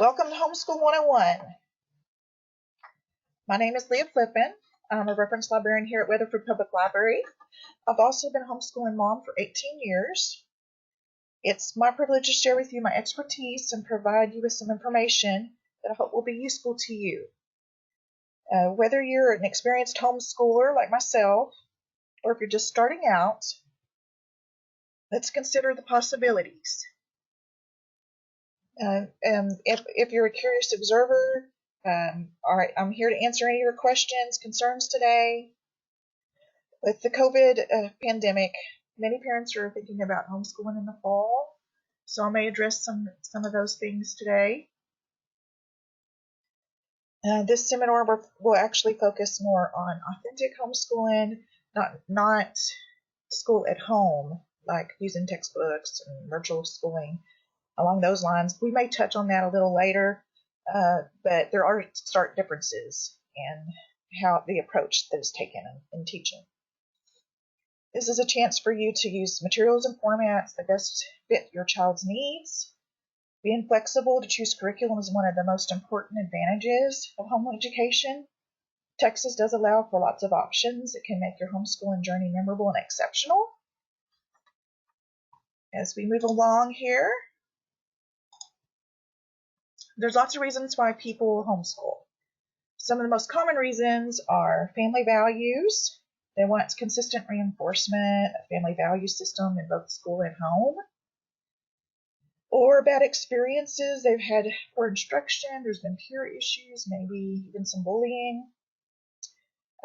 Welcome to Homeschool 101. My name is Leah Flippin. I'm a reference librarian here at Weatherford Public Library. I've also been a homeschooling mom for 18 years. It's my privilege to share with you my expertise and provide you with some information that I hope will be useful to you. Whether you're an experienced homeschooler like myself, or if you're just starting out, let's consider the possibilities. If you're a curious observer, all right, I'm here to answer any of your questions, concerns today. With the COVID pandemic, many parents are thinking about homeschooling in the fall, so I may address some of those things today. This seminar will actually focus more on authentic homeschooling, not school at home, like using textbooks and virtual schooling. Along those lines, we may touch on that a little later, but there are stark differences in how the approach that is taken in teaching. This is a chance for you to use materials and formats that best fit your child's needs. Being flexible to choose curriculum is one of the most important advantages of home education. Texas does allow for lots of options that can make your homeschooling journey memorable and exceptional. As we move along here, there's lots of reasons why people homeschool. Some of the most common reasons are family values. They want consistent reinforcement, a family value system in both school and home. Or bad experiences. They've had poor instruction, there's been peer issues, maybe even some bullying.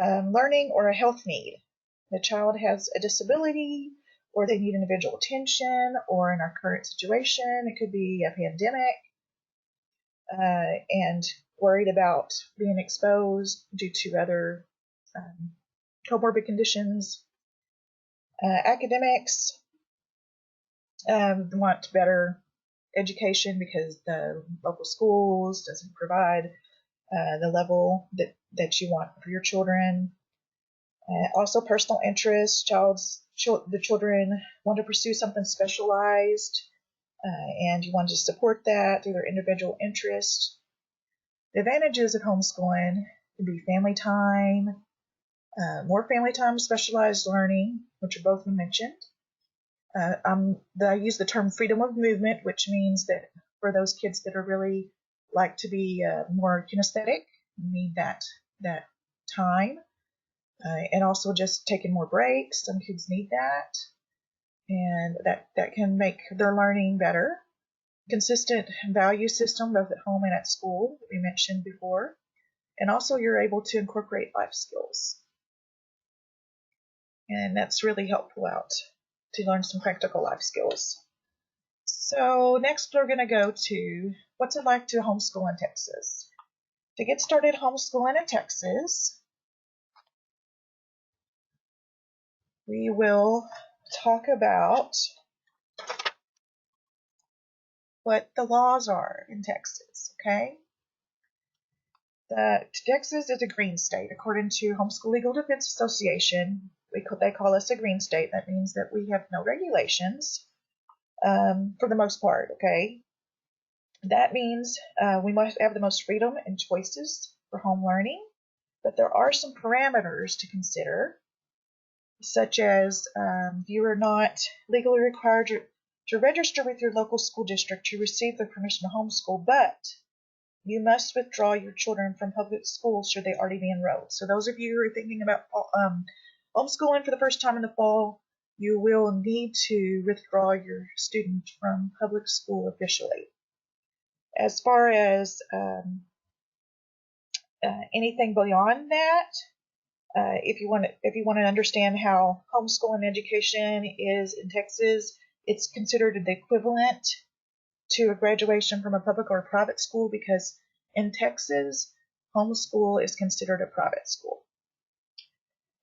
Learning or a health need. The child has a disability, or they need individual attention, or in our current situation, it could be a pandemic, and worried about being exposed due to other comorbid conditions. Academics want better education because the local schools doesn't provide the level that you want for your children. Also personal interest. The children want to pursue something specialized, and you want to support that through their individual interest. The advantages of homeschooling would be family time, more family time, specialized learning, which are both mentioned. I use the term freedom of movement, which means that for those kids that are really like to be more kinesthetic, need that time, and also just taking more breaks. Some kids need that, and that can make their learning better. Consistent value system, both at home and at school, that we mentioned before, and also you're able to incorporate life skills, and that's really helpful out to learn some practical life skills. So next we're going to go to what's it like to homeschool in Texas. To get started homeschooling in Texas, we will talk about what the laws are in Texas, okay? Texas is a green state. According to Homeschool Legal Defense Association, they call us a green state. That means that we have no regulations for the most part, okay? That means we must have the most freedom and choices for home learning, but there are some parameters to consider, such as you are not legally required to register with your local school district to receive the permission to homeschool, but you must withdraw your children from public schools should they already be enrolled. So those of you who are thinking about homeschooling for the first time in the fall, you will need to withdraw your student from public school officially. As far as anything beyond that, if you want to understand how homeschooling education is in Texas, it's considered the equivalent to a graduation from a public or a private school, because in Texas, homeschool is considered a private school.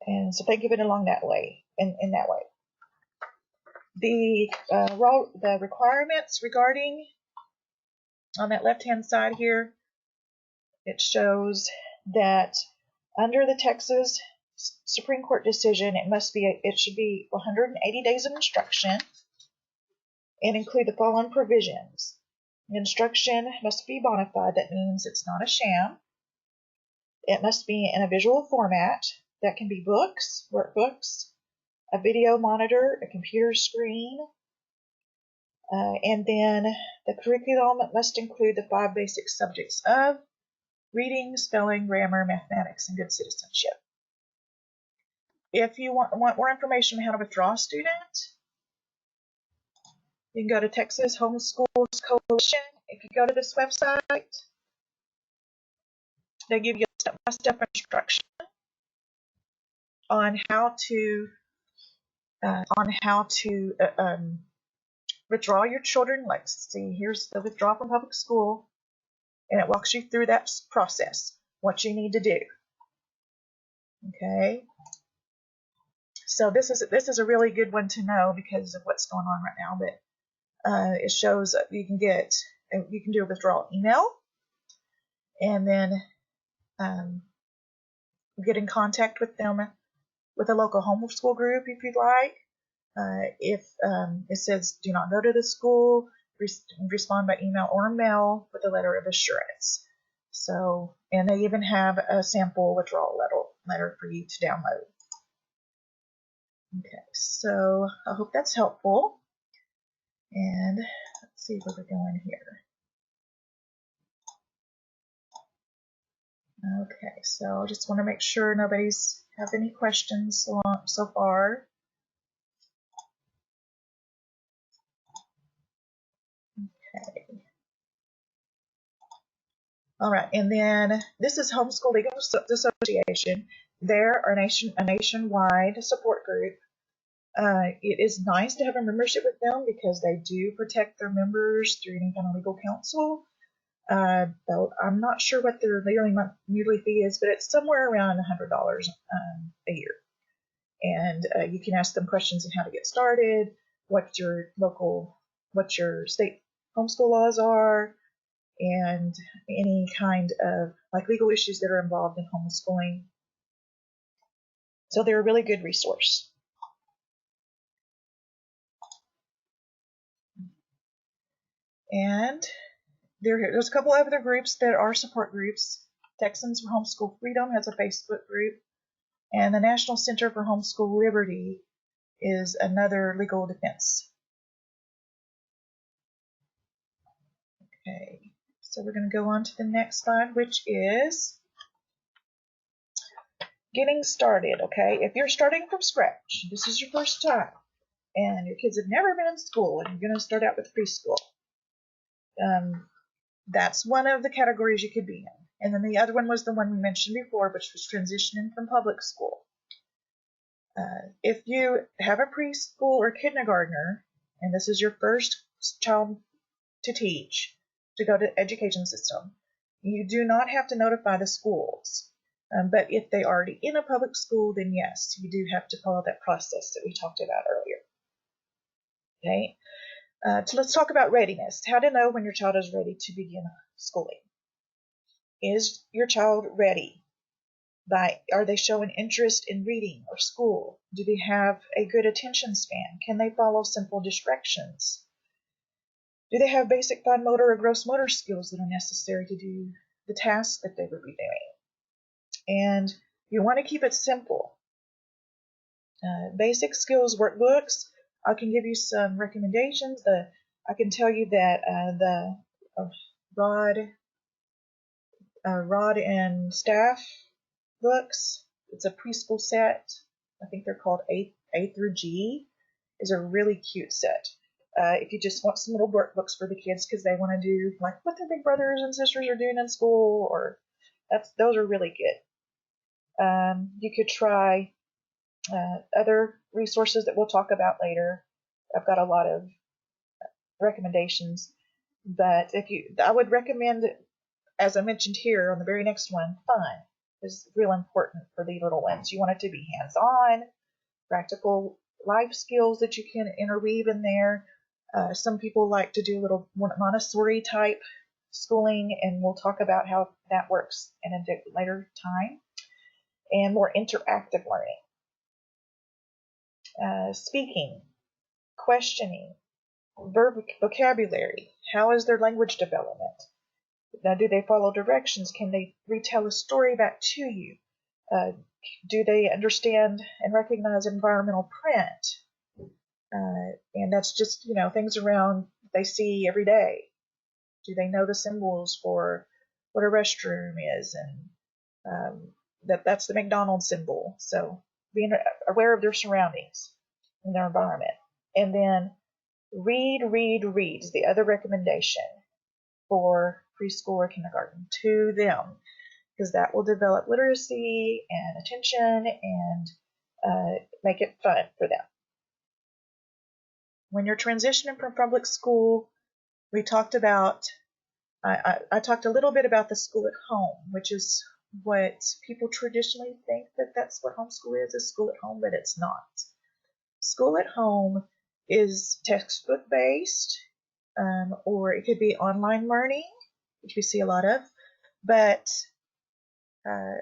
And so think of it along that way, in that way. The requirements regarding, on that left-hand side here, it shows that under the Texas Supreme Court decision, it should be 180 days of instruction and include the following provisions. Instruction must be bona fide. That means it's not a sham. It must be in a visual format. That can be books, workbooks, a video monitor, a computer screen, and then the curriculum must include the 5 basic subjects of reading, spelling, grammar, mathematics, and good citizenship. If you want more information on how to withdraw a student, you can go to Texas Homeschools Coalition. If you go to this website, they give you step-by-step instruction on how to withdraw your children. Like, see, here's the withdraw from public school, and it walks you through that process, what you need to do. Okay, so this is a really good one to know because of what's going on right now. But it shows you can do a withdrawal email, and then get in contact with them with a local homeschool group if you'd like. If it says do not go to the school, respond by email or mail with a letter of assurance. So, and they even have a sample withdrawal letter for you to download. Okay, so I hope that's helpful. And let's see where we're going here. Okay, so I just want to make sure nobody's have any questions so far. Okay. All right, and then this is Homeschool Legal Association. They're a nationwide support group. It is nice to have a membership with them because they do protect their members through any kind of legal counsel. Though I'm not sure what their yearly fee is, but it's somewhere around $100 a year. And you can ask them questions on how to get started, what your state homeschool laws are, and any kind of like legal issues that are involved in homeschooling. So they're a really good resource. And there's a couple of other groups that are support groups. Texans for Homeschool Freedom has a Facebook group, and the National Center for Homeschool Liberty is another legal defense. Okay, so we're going to go on to the next slide, which is getting started. Okay, if you're starting from scratch, this is your first time, and your kids have never been in school, and you're going to start out with preschool. That's one of the categories you could be in. And then the other one was the one we mentioned before, which was transitioning from public school. If you have a preschool or kindergartner, and this is your first child to teach, to go to education system, you do not have to notify the schools. But if they are already in a public school, then yes, you do have to follow that process that we talked about earlier. Okay. So let's talk about readiness. How to know when your child is ready to begin schooling. Is your child ready? Are they showing interest in reading or school? Do they have a good attention span? Can they follow simple directions? Do they have basic fine motor or gross motor skills that are necessary to do the tasks that they would be doing? And you want to keep it simple. Basic skills workbooks. I can give you some recommendations. I can tell you that the Rod and Staff books, it's a preschool set. I think they're called A through G, is a really cute set. If you just want some little workbooks for the kids because they want to do like what their big brothers and sisters are doing in school, or those are really good. You could try other resources that we'll talk about later. I've got a lot of recommendations, but I would recommend, as I mentioned here on the very next one, fun is real important for the little ones. You want it to be hands-on, practical life skills that you can interweave in there. Some people like to do little Montessori type schooling, and we'll talk about how that works in a later time, and more interactive learning. Speaking, questioning, Verb vocabulary. How is their language development? Now, do they follow directions? Can they retell a story back to you? Do they understand and recognize environmental print? And that's just, things around they see every day. Do they know the symbols for what a restroom is? And that's the McDonald's symbol. So being aware of their surroundings and their environment. And then read is the other recommendation for preschool or kindergarten to them, because that will develop literacy and attention and make it fun for them. When you're transitioning from public school, we talked about, I talked a little bit about the school at home, which is what people traditionally think that's what homeschool is school at home, but it's not. School at home is textbook based, or it could be online learning, which we see a lot of, but I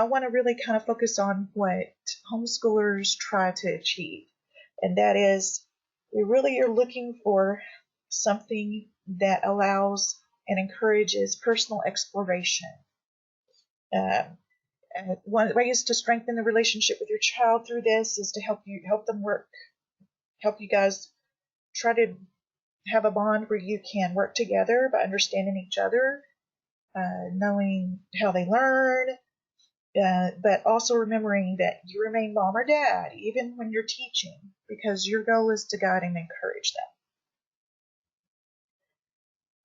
want to really kind of focus on what homeschoolers try to achieve, and that is we really are looking for something that allows and encourages personal exploration. One way is to strengthen the relationship with your child through this is to help you guys try to have a bond where you can work together by understanding each other, knowing how they learn, but also remembering that you remain mom or dad even when you're teaching, because your goal is to guide and encourage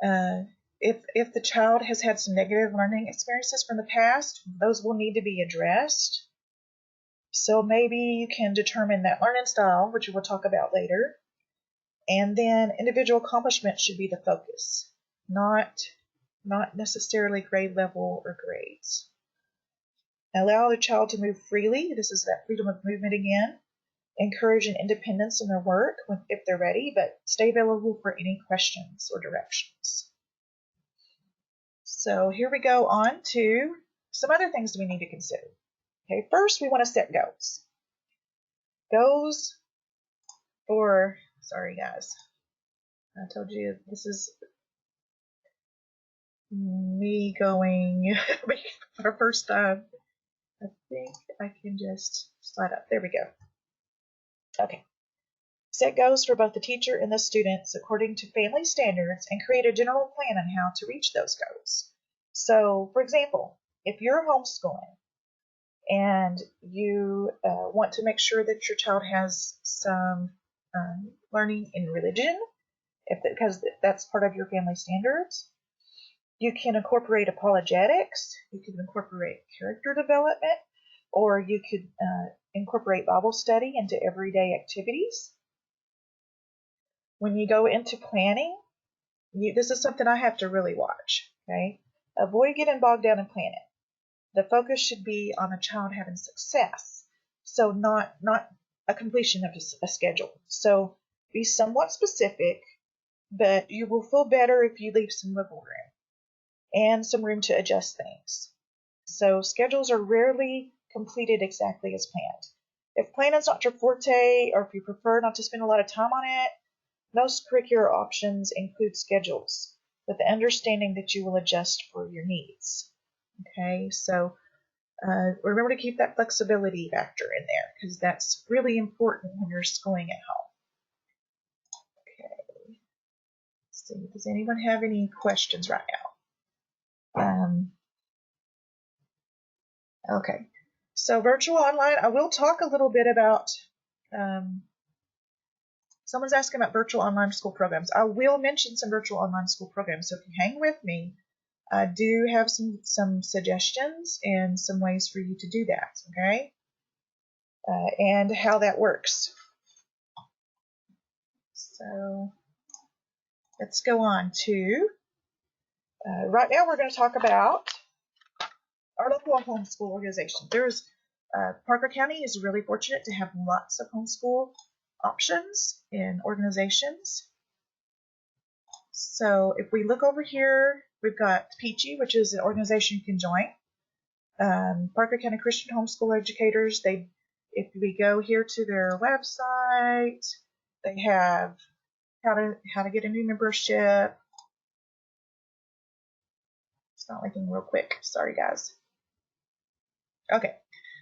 them. If the child has had some negative learning experiences from the past, those will need to be addressed. So maybe you can determine that learning style, which we'll talk about later, and then individual accomplishment should be the focus, not necessarily grade level or grades. Allow the child to move freely. This is that freedom of movement again. Encourage an independence in their work if they're ready, but stay available for any questions or directions. So here we go on to some other things we need to consider. Okay, first we want to set goals. Goals for, sorry guys, I told you this is me going for the first time. I think I can just slide up. There we go. Okay. Set goals for both the teacher and the students according to family standards and create a general plan on how to reach those goals. So, for example, if you're homeschooling and you want to make sure that your child has some learning in religion, because that's part of your family standards, you can incorporate apologetics, you can incorporate character development, or you could incorporate Bible study into everyday activities. When you go into planning, this is something I have to really watch, okay? Avoid getting bogged down in planning. The focus should be on a child having success, so not a completion of a schedule. So be somewhat specific, but you will feel better if you leave some wiggle room and some room to adjust things. So schedules are rarely completed exactly as planned. If planning is not your forte, or if you prefer not to spend a lot of time on it, most curricular options include schedules, with the understanding that you will adjust for your needs. Okay, so remember to keep that flexibility factor in there, because that's really important when you're schooling at home. Okay, let's see, does anyone have any questions right now? Okay, so virtual online, I will talk a little bit about, someone's asking about virtual online school programs. I will mention some virtual online school programs, so if you hang with me, I do have some suggestions and some ways for you to do that, okay? And how that works. So let's go on to, right now we're going to talk about our local homeschool organization. Parker County is really fortunate to have lots of homeschool options and organizations. So if we look over here, we've got Peachy, which is an organization you can join. Parker County Christian Homeschool Educators, if we go here to their website, They have how to get a new membership. It's not linking real quick. Sorry, guys. Okay,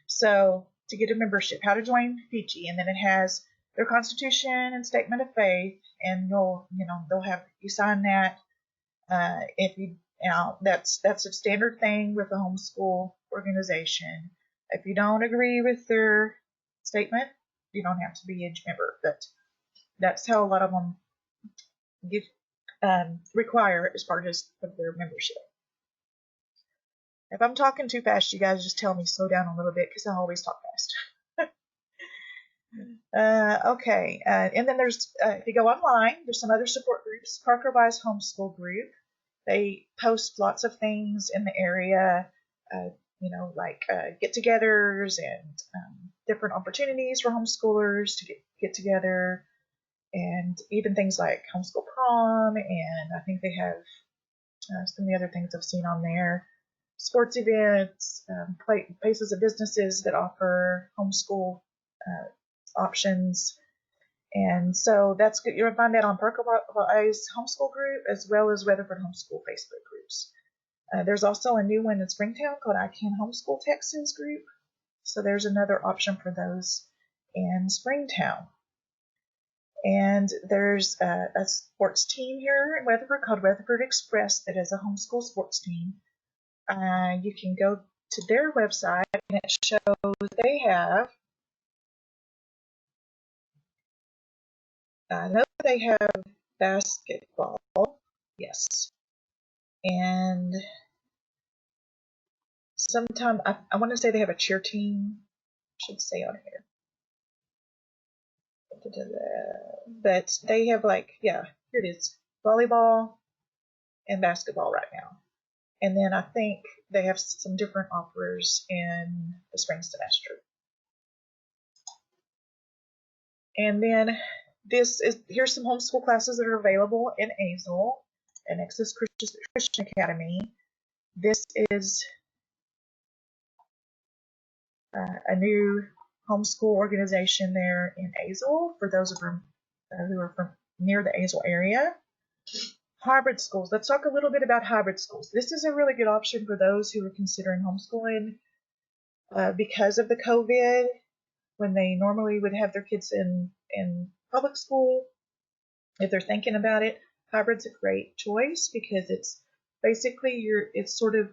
so to get a membership, how to join Fiji, and then it has their constitution and statement of faith, and they'll have you sign that. If you now that's a standard thing with a homeschool organization. If you don't agree with their statement, you don't have to be a member, but that's how a lot of them give require as part of their membership. If I'm talking too fast, you guys just tell me slow down a little bit because I always talk fast. Okay, and then there's if you go online, there's some other support groups. Parker Wise Homeschool Group. They post lots of things in the area, like get-togethers and different opportunities for homeschoolers to get together, and even things like homeschool prom, and I think they have some of the other things I've seen on there. Sports events, places of businesses that offer homeschool options. And so that's good. You'll find that on Parker Wise Homeschool Group as well as Weatherford Homeschool Facebook groups. There's also a new one in Springtown called I Can Homeschool Texas group. So there's another option for those in Springtown. And there's a sports team here in Weatherford called Weatherford Express that is a homeschool sports team. You can go to their website and it shows they have, I know they have basketball, yes, and sometime I want to say they have a cheer team, should say on here, but they have here it is, volleyball and basketball right now. And then I think they have some different offers in the spring semester. And then here's some homeschool classes that are available in Azle and Nexus Christian Academy. This is a new homeschool organization there in Azle for those of them who are from near the Azle area. Hybrid schools. Let's talk a little bit about hybrid schools. This is a really good option for those who are considering homeschooling because of the COVID, when they normally would have their kids in public school. If they're thinking about it, hybrid's a great choice because it's basically it's sort of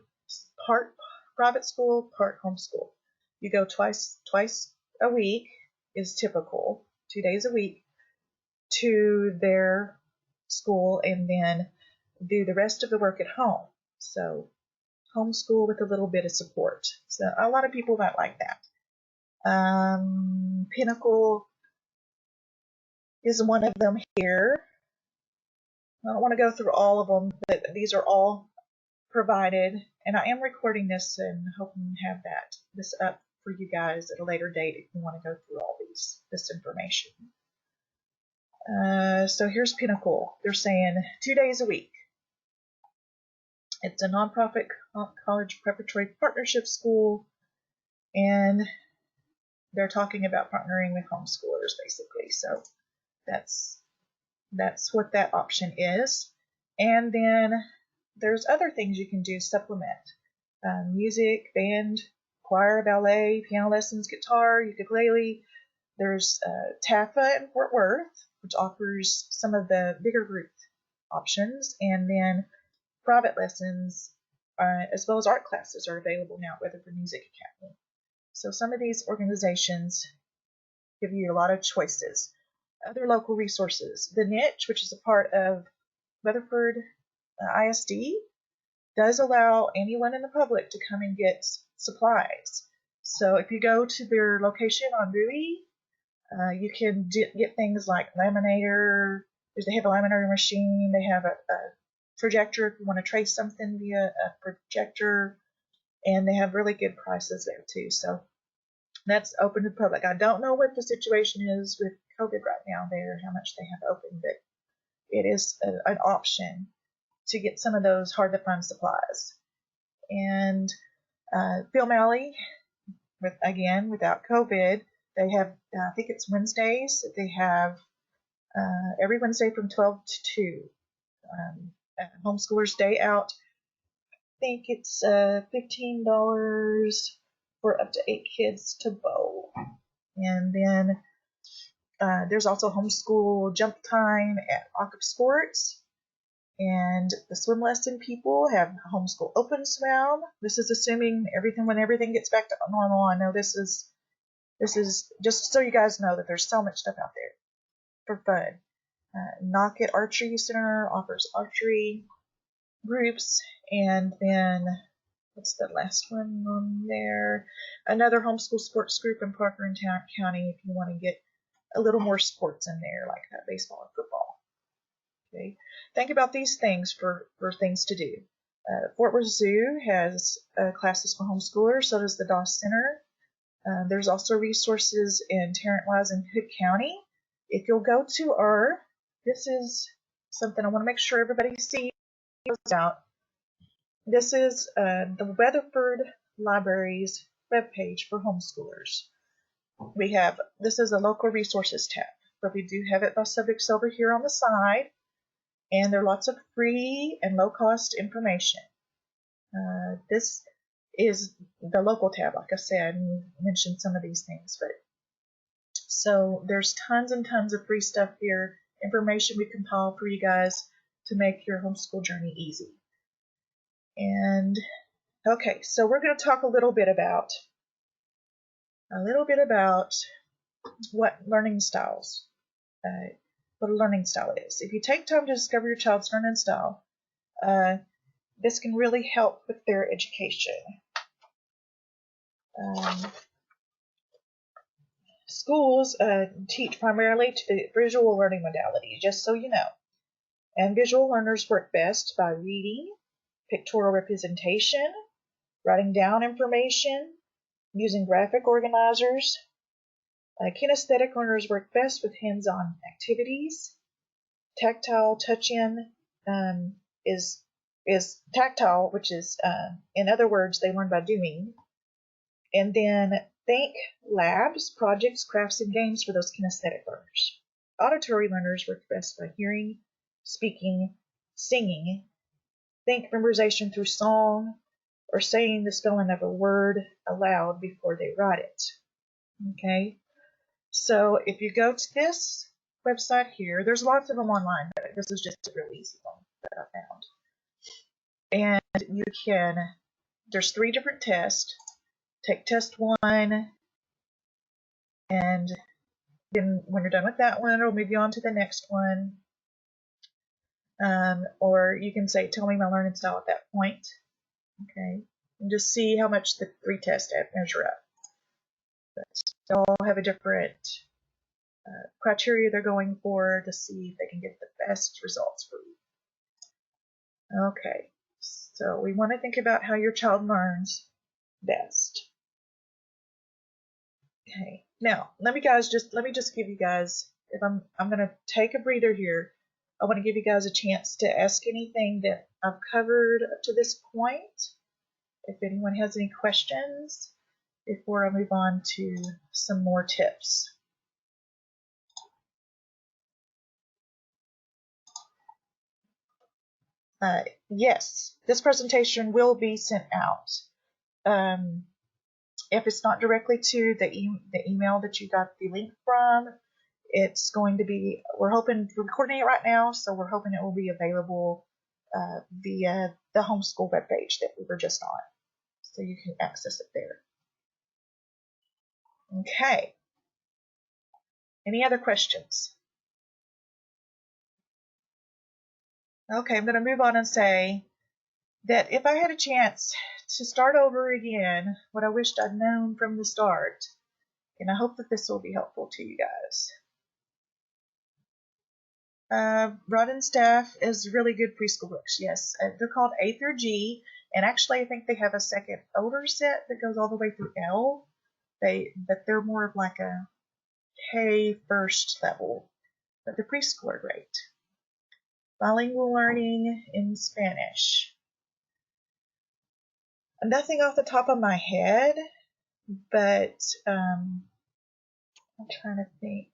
part private school, part homeschool. You go twice a week is typical, 2 days a week to their school, and then do the rest of the work at home. So homeschool with a little bit of support. So a lot of people might like that. Pinnacle is one of them here. I don't want to go through all of them, but these are all provided, and I am recording this and hoping to have this up for you guys at a later date if you want to go through all this information. So here's Pinnacle. They're saying 2 days a week. It's a nonprofit college preparatory partnership school, and they're talking about partnering with homeschoolers basically. So that's what that option is. And then there's other things you can do supplement. Music, band, choir, ballet, piano lessons, guitar, ukulele. There's TAFA in Fort Worth, which offers some of the bigger group options, and then private lessons as well as art classes are available now at Weatherford Music Academy. So some of these organizations give you a lot of choices. Other local resources. The Niche, which is a part of Weatherford ISD, does allow anyone in the public to come and get supplies. So if you go to their location on Bowie, you can get things like laminator. They have a laminator machine. They have a projector if you want to trace something via a projector, and they have really good prices there too. So that's open to the public. I don't know what the situation is with COVID right now there, how much they have open, but it is an option to get some of those hard to find supplies. And Film Alley, without COVID, they have, I think it's Wednesdays, they have every Wednesday from 12 to 2. Homeschoolers Day Out, I think it's $15 for up to 8 kids to bowl. And then there's also homeschool jump time at Rock Sports. And the swim lesson people have homeschool open swim. This is assuming when everything gets back to normal. I know this is just so you guys know that there's so much stuff out there for fun. Knock It Archery Center offers archery groups, and then what's the last one on there? Another homeschool sports group in Parker and County if you want to get a little more sports in there, like baseball and football. Okay, think about these things for things to do. Fort Worth Zoo has classes for homeschoolers, so does the Doss Center. There's also resources in Tarrant-Wise and Hood County. If you'll go to this is something I want to make sure everybody sees out. This is the Weatherford Library's webpage for homeschoolers. This is a local resources tab, but we do have it by subjects over here on the side, and there are lots of free and low-cost information. This is the local tab, like I said, and mentioned some of these things, but so there's tons and tons of free stuff here, information we compile for you guys to make your homeschool journey easy. And okay, so we're going to talk a little bit about what learning styles, what a learning style is. If you take time to discover your child's learning style, this can really help with their education. Schools teach primarily to the visual learning modality, just so you know. And visual learners work best by reading, pictorial representation, writing down information, using graphic organizers. Kinesthetic learners work best with hands-on activities. Tactile touch-in is tactile, which is, in other words, they learn by doing. And then think labs, projects, crafts, and games for those kinesthetic learners. Auditory learners work best by hearing, speaking, singing. Think memorization through song or saying the spelling of a word aloud before they write it. Okay, so if you go to this website here, there's lots of them online, but this is just a really easy one that I found. And there's 3 different tests. Take test 1, and then when you're done with that one, it'll move you on to the next one. Or you can say, tell me my learning style at that point. Okay, and just see how much the 3 tests measure up. But they all have a different criteria they're going for to see if they can get the best results for you. Okay, so we want to think about how your child learns best. Okay, now let me just give you guys, if I'm going to take a breather here. I want to give you guys a chance to ask anything that I've covered up to this point. If anyone has any questions before I move on to some more tips. Yes, this presentation will be sent out. If it's not directly to the email that you got the link from, it's going to be, we're recording it right now, so we're hoping it will be available via the homeschool webpage that we were just on, so you can access it there. Okay. Any other questions? Okay, I'm going to move on and say that if I had a chance to start over again, what I wished I'd known from the start, and I hope that this will be helpful to you guys. Rod and Staff is really good preschool books, yes. They're called A through G, and actually I think they have a second older set that goes all the way through L. But they're more of like a K first level, but the preschool are great. Bilingual learning in Spanish. Nothing off the top of my head, but I'm trying to think.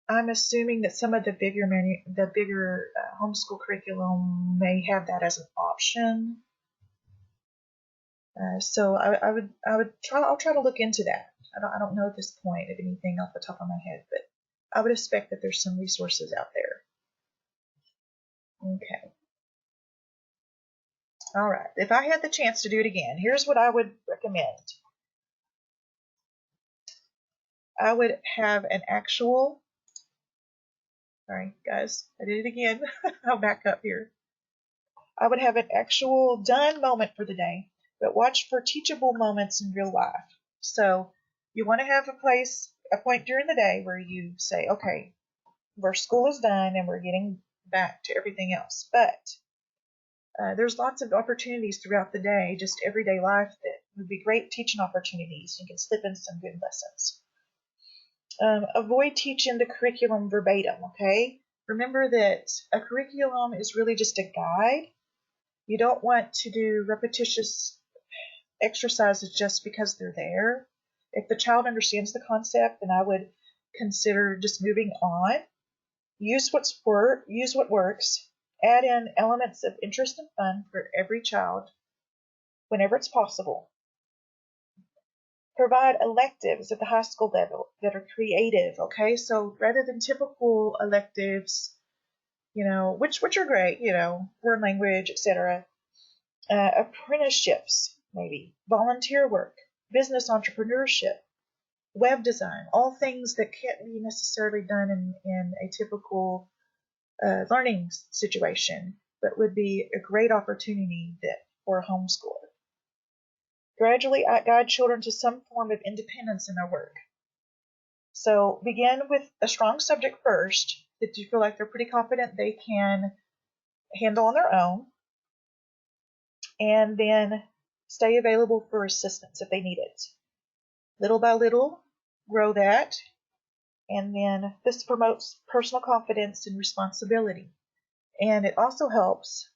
I'm assuming that some of the bigger homeschool curriculum may have that as an option. So I'll try to look into that. I don't know at this point of anything off the top of my head, but I would expect that there's some resources out there. Okay. All right. If I had the chance to do it again, here's what I would recommend. I would have an actual, sorry guys, I did it again. I'll back up here. I would have an actual done moment for the day, but watch for teachable moments in real life. So you want to have a point during the day where you say, okay, our school is done and we're getting back to everything else. But there's lots of opportunities throughout the day, just everyday life, that would be great teaching opportunities. You can slip in some good lessons. Avoid teaching the curriculum verbatim, okay? Remember that a curriculum is really just a guide. You don't want to do repetitious exercises just because they're there. If the child understands the concept, then I would consider just moving on. Use what works. Add in elements of interest and fun for every child whenever it's possible. Provide electives at the high school level that are creative, okay? So rather than typical electives, which are great, word language, etc. Apprenticeships, maybe, volunteer work, business entrepreneurship, web design, all things that can't be necessarily done in a typical learning situation, but would be a great opportunity for a homeschooler. Gradually guide children to some form of independence in their work. So begin with a strong subject first that you feel like they're pretty confident they can handle on their own, and then stay available for assistance if they need it. Little by little, grow that, and then this promotes personal confidence and responsibility. And it also helps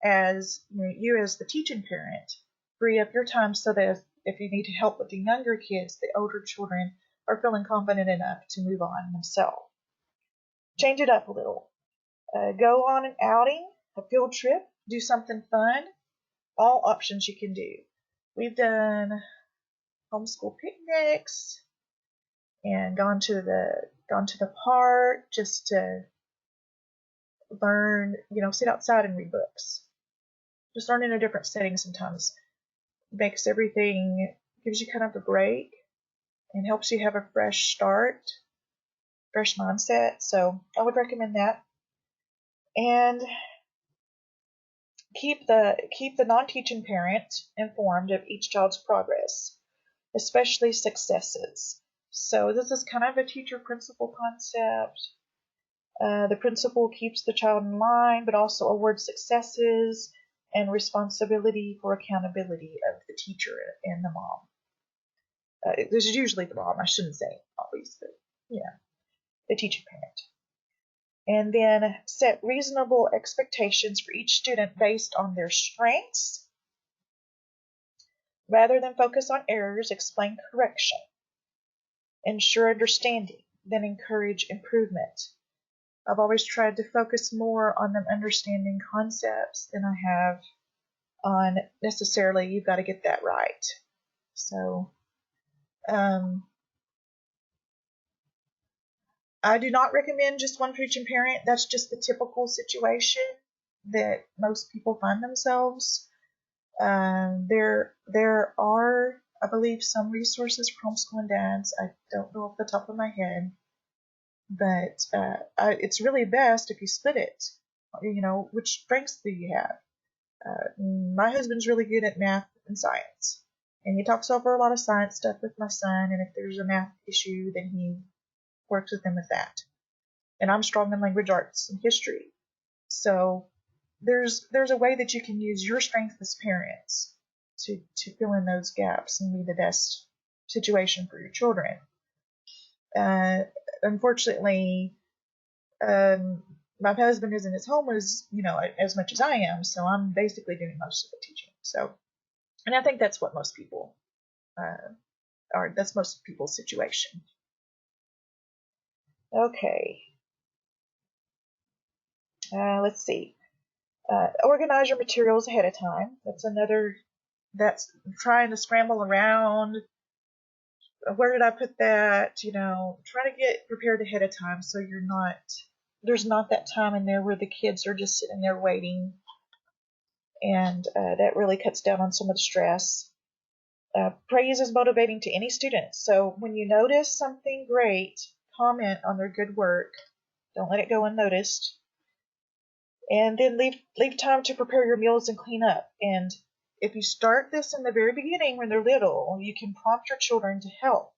as you as the teaching parent free up your time so that if you need help with the younger kids, the older children are feeling confident enough to move on themselves. Change it up a little. Go on an outing, a field trip, do something fun. All options you can do. We've done homeschool picnics and gone to the park just to learn, sit outside and read books. Just learn in a different setting sometimes gives you kind of a break and helps you have a fresh start, fresh mindset. So I would recommend that. And keep the non-teaching parent informed of each child's progress, especially successes. So this is kind of a teacher-principal concept. The principal keeps the child in line, but also awards successes and responsibility for accountability of the teacher and the mom. This is usually the mom, I shouldn't say always, but the teaching parent. And then set reasonable expectations for each student based on their strengths. Rather than focus on errors, explain correction. Ensure understanding, then encourage improvement. I've always tried to focus more on them understanding concepts than I have on necessarily you've got to get that right. So I do not recommend just one teaching parent. That's just the typical situation that most people find themselves. There are, I believe, some resources for homeschooling dads. I don't know off the top of my head, but it's really best if you split it. Which strengths do you have? My husband's really good at math and science, and he talks over a lot of science stuff with my son, and if there's a math issue, then he works with him with that. And I'm strong in language arts and history. So there's a way that you can use your strengths as parents to fill in those gaps and be the best situation for your children. Unfortunately, my husband isn't as home as much as I am, so I'm basically doing most of the teaching. So, and I think that's what most people that's most people's situation. Okay. Let's see. Organize your materials ahead of time. That's trying to scramble around. Where did I put that? Try to get prepared ahead of time so there's not that time in there where the kids are just sitting there waiting. And that really cuts down on some of the stress. Praise is motivating to any student. So when you notice something great, comment on their good work. Don't let it go unnoticed. And then leave time to prepare your meals and clean up. And if you start this in the very beginning when they're little, you can prompt your children to help.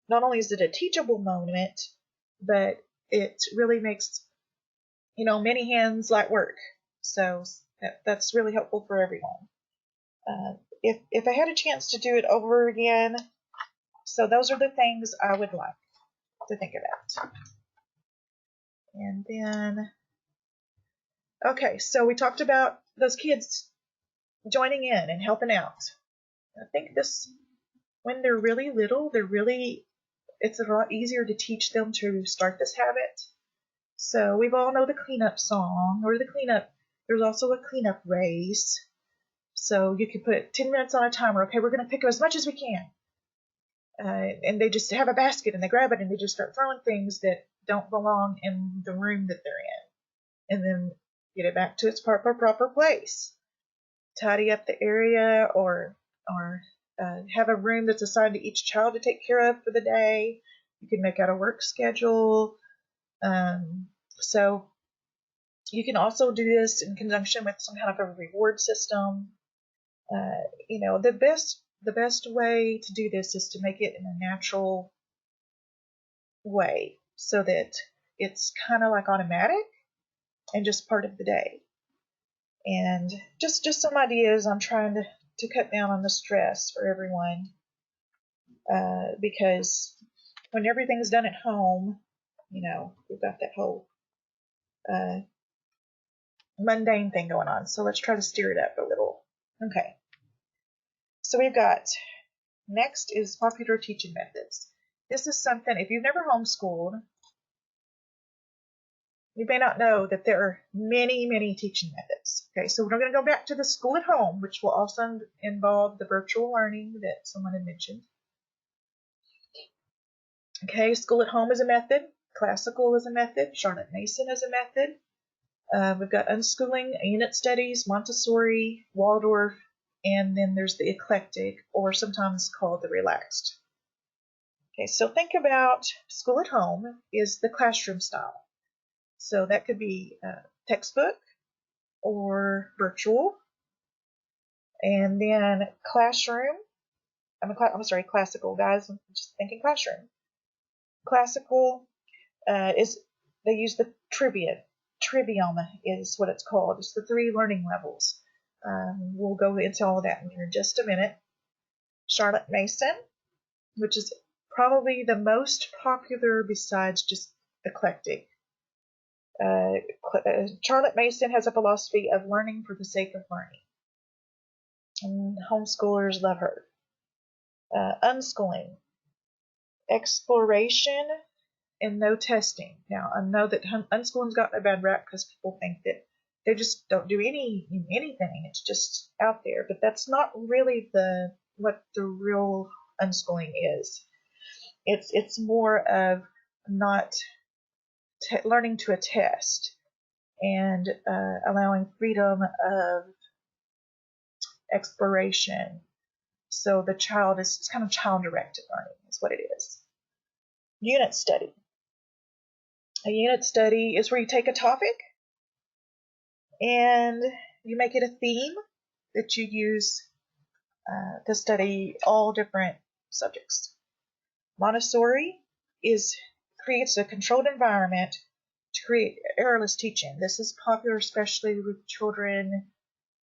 Not only is it a teachable moment, but it really makes, many hands light work. So that's really helpful for everyone. If I had a chance to do it over again, so those are the things I would like to think about. And then, okay, so we talked about those kids joining in and helping out. I think when they're really little, it's a lot easier to teach them to start this habit. So we've all know the cleanup song or there's also a cleanup race. So you can put 10 minutes on a timer. Okay, we're going to pick up as much as we can. And they just have a basket and they grab it and they just start throwing things that don't belong in the room that they're in. And then get it back to its proper place. Tidy up the area or have a room that's assigned to each child to take care of for the day. You can make out a work schedule. So you can also do this in conjunction with some kind of a reward system. The best way to do this is to make it in a natural way so that it's kind of like automatic and just part of the day. And just some ideas. I'm trying to cut down on the stress for everyone because when everything's done at home, we've got that whole mundane thing going on. So let's try to steer it up a little. Okay. So we've got next is popular teaching methods. This is something, if you've never homeschooled, you may not know that there are many, many teaching methods. Okay, so we're going to go back to the school at home, which will also involve the virtual learning that someone had mentioned. Okay, school at home is a method. Classical is a method. Charlotte Mason is a method. We've got unschooling, unit studies, Montessori, Waldorf, and then there's the eclectic, or sometimes called the relaxed. Okay, so think about school at home is the classroom style. So that could be textbook or virtual. And then classroom, classical, guys. I'm just thinking classroom. Classical is, they use the trivium is what it's called. It's the 3 learning levels. We'll go into all of that in just a minute. Charlotte Mason, which is probably the most popular besides just eclectic. Charlotte Mason has a philosophy of learning for the sake of learning. And homeschoolers love her. Unschooling, exploration, and no testing. Now, I know that unschooling's gotten a bad rap because people think that they just don't do anything. It's just out there. But that's not really what the real unschooling is. It's more of not learning to attest and allowing freedom of exploration. So the child it's kind of child-directed learning is what it is. Unit study. A unit study is where you take a topic and you make it a theme that you use to study all different subjects. Montessori creates a controlled environment to create errorless teaching. This is popular especially with children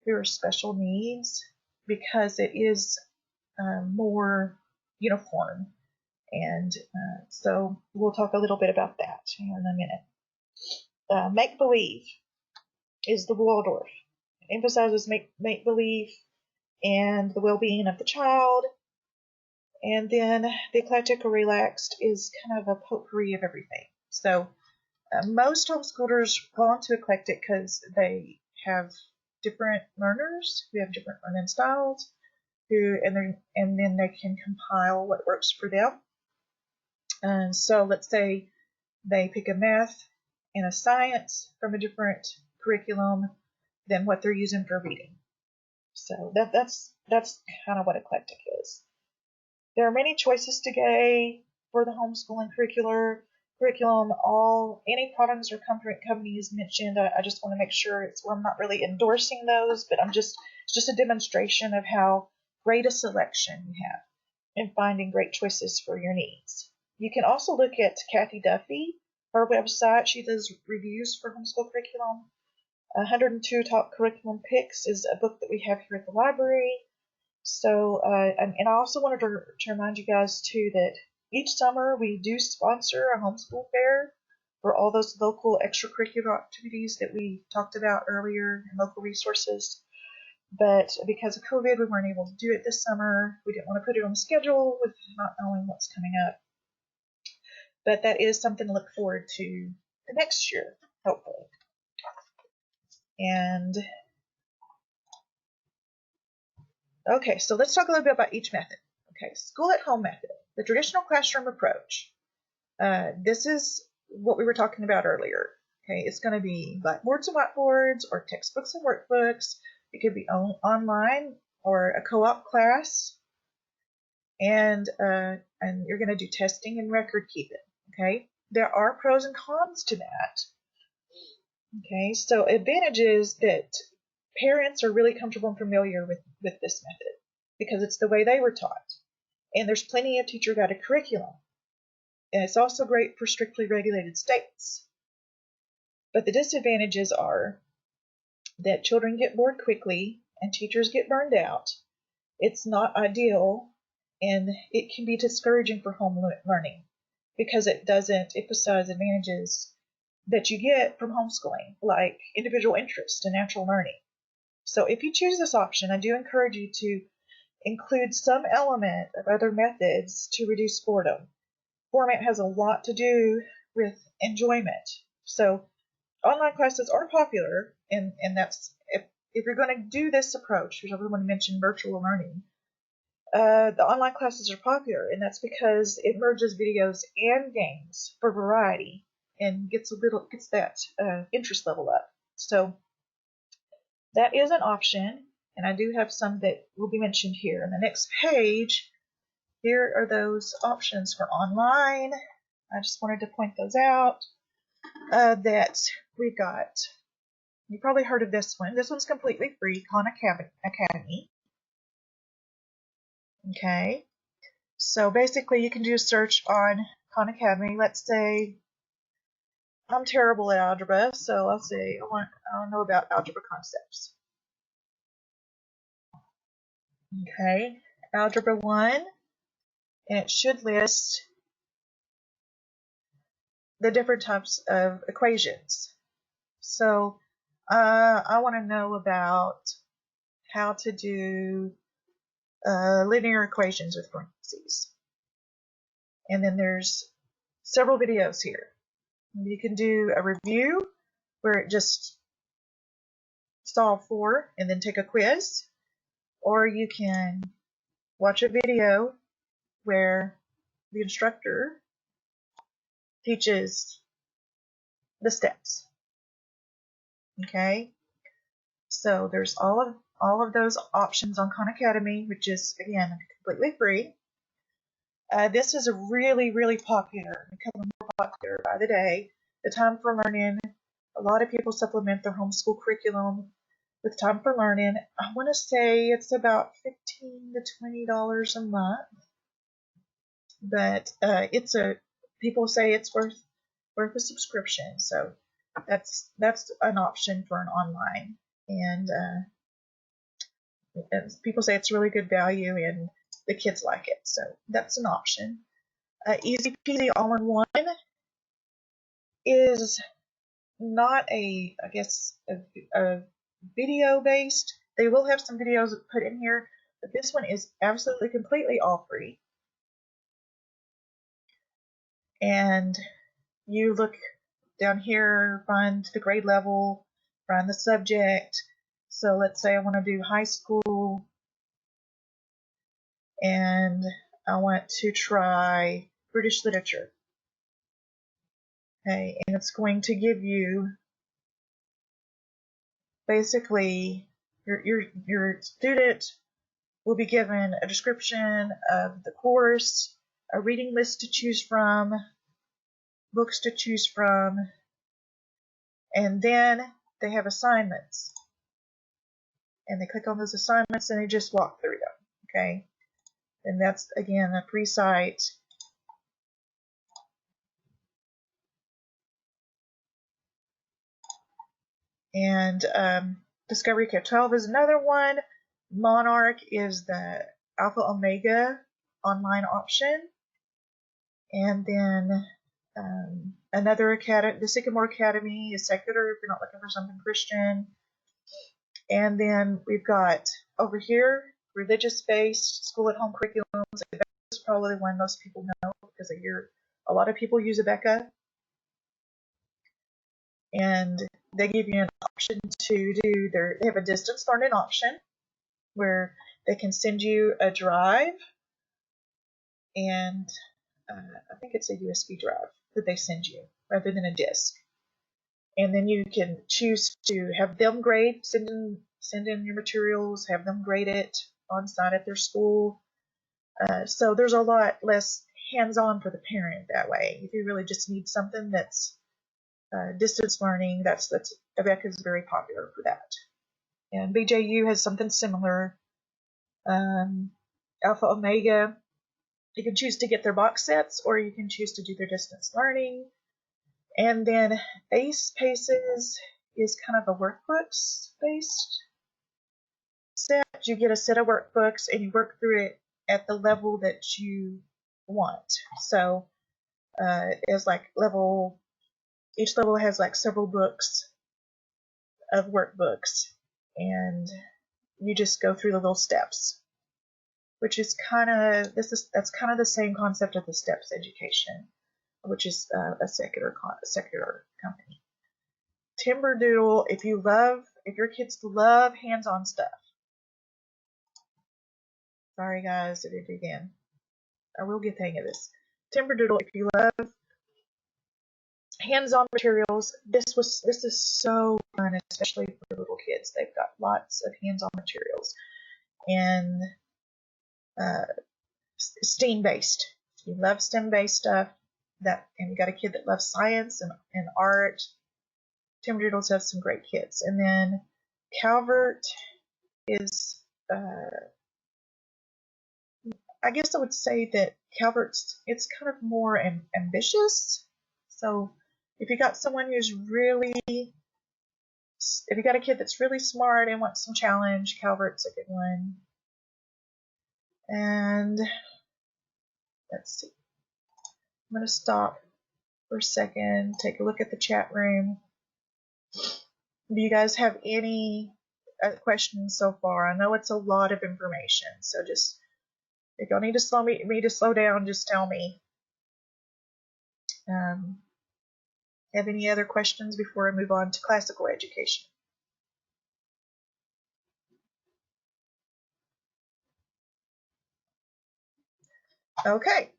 who are special needs because it is more uniform. And so we'll talk a little bit about that in a minute. Make-believe is the Waldorf. It emphasizes make-believe and the well-being of the child. And then the eclectic or relaxed is kind of a potpourri of everything. So most homeschoolers fall into eclectic because they have different learners who have different learning styles, and then they can compile what works for them. And so let's say they pick a math and a science from a different curriculum than what they're using for reading. So that's kind of what eclectic is. There are many choices today for the homeschooling curriculum. Any products or companies mentioned, I just want to make sure I'm not really endorsing those, but it's just a demonstration of how great a selection you have in finding great choices for your needs. You can also look at Kathy Duffy, her website. She does reviews for homeschool curriculum. 102 Top Curriculum Picks is a book that we have here at the library. So, and I also wanted to remind you guys too that each summer we do sponsor a homeschool fair for all those local extracurricular activities that we talked about earlier and local resources. But because of COVID, we weren't able to do it this summer. We didn't want to put it on the schedule with not knowing what's coming up. But that is something to look forward to the next year, hopefully. And okay, so let's talk a little bit about each method. Okay, school at home method, the traditional classroom approach. This is what we were talking about earlier. Okay, it's going to be blackboards and whiteboards, or textbooks and workbooks. It could be online or a co-op class, and you're going to do testing and record keeping. Okay, there are pros and cons to that. Okay, so advantages that parents are really comfortable and familiar with this method because it's the way they were taught, and there's plenty of teacher-guided curriculum, and it's also great for strictly regulated states. But the disadvantages are that children get bored quickly and teachers get burned out. It's not ideal, and it can be discouraging for home learning because it doesn't emphasize advantages that you get from homeschooling, like individual interest and natural learning. So if you choose this option, I do encourage you to include some element of other methods to reduce boredom. Format has a lot to do with enjoyment. So online classes are popular, and that's if you're going to do this approach, which I really want to mention virtual learning, the online classes are popular, and that's because it merges videos and games for variety and gets that interest level up. So that is an option, and I do have some that will be mentioned here. In the next page, here are those options for online. I just wanted to point those out. That we've got, you probably heard of this one. This one's completely free, Khan Academy. Okay, so basically you can do a search on Khan Academy. Let's say I'm terrible at algebra, so I'll say I want to know about algebra concepts. Okay, Algebra 1, and it should list the different types of equations. So I want to know about how to do linear equations with parentheses. And then there's several videos here. You can do a review where it just solve for and then take a quiz, or you can watch a video where the instructor teaches the steps. Okay, so there's all of those options on Khan Academy, which is again completely free. This is really, really popular, becoming more popular by the day. The Time for Learning. A lot of people supplement their homeschool curriculum with Time for Learning. I want to say it's about $15 to $20 a month, but people say it's worth a subscription. So that's an option for an online, and people say it's really good value and the kids like it. So that's an option. Easy Peasy All-in-One is not a video based. They will have some videos put in here, but this one is absolutely completely all free. And you look down here, find the grade level, find the subject. So let's say I want to do high school, and I want to try British literature. Okay, and it's going to give you basically your student will be given a description of the course, a reading list to choose from, books to choose from, and then they have assignments. And they click on those assignments and they just walk through them. Okay, and that's again a free site. And Discovery K-12 is another one. Monarch is the Alpha Omega online option. And then another academy, the Sycamore Academy is secular if you're not looking for something Christian. And then we've got over here, religious-based school at home curriculums. This is probably the one most people know because I hear a lot of people use Abeka. And they give you an option to do they have a distance learning option where they can send you a drive, and I think it's a USB drive that they send you rather than a disk. And then you can choose to have them grade, send in your materials, have them grade it on site at their school. So there's a lot less hands-on for the parent that way. If you really just need something that's distance learning, that's Abeka is very popular for that. And BJU has something similar. Alpha Omega, you can choose to get their box sets, or you can choose to do their distance learning. And then Paces is kind of a workbooks based set. You get a set of workbooks and you work through it at the level that you want. So it's like each level has like several books of workbooks, and you just go through the little steps, which is that's kind of the same concept of the STEPS education, which is a secular company. Timberdoodle, if your kids love hands-on stuff. Sorry guys, I did it again. I will get the hang of this. Timberdoodle, if you love hands-on materials, this is so fun, especially for little kids. They've got lots of hands-on materials and STEAM-based. If you love STEM-based stuff, and you got a kid that loves science and art, Timberdoodles have some great kits. And then Calvert is, I guess I would say that it's kind of more ambitious. So if you got a kid that's really smart and wants some challenge, Calvert's a good one. And let's see. I'm going to stop for a second, take a look at the chat room. Do you guys have any questions so far? I know it's a lot of information, so just if y'all need to slow down, just tell me. Have any other questions before I move on to classical education? Okay,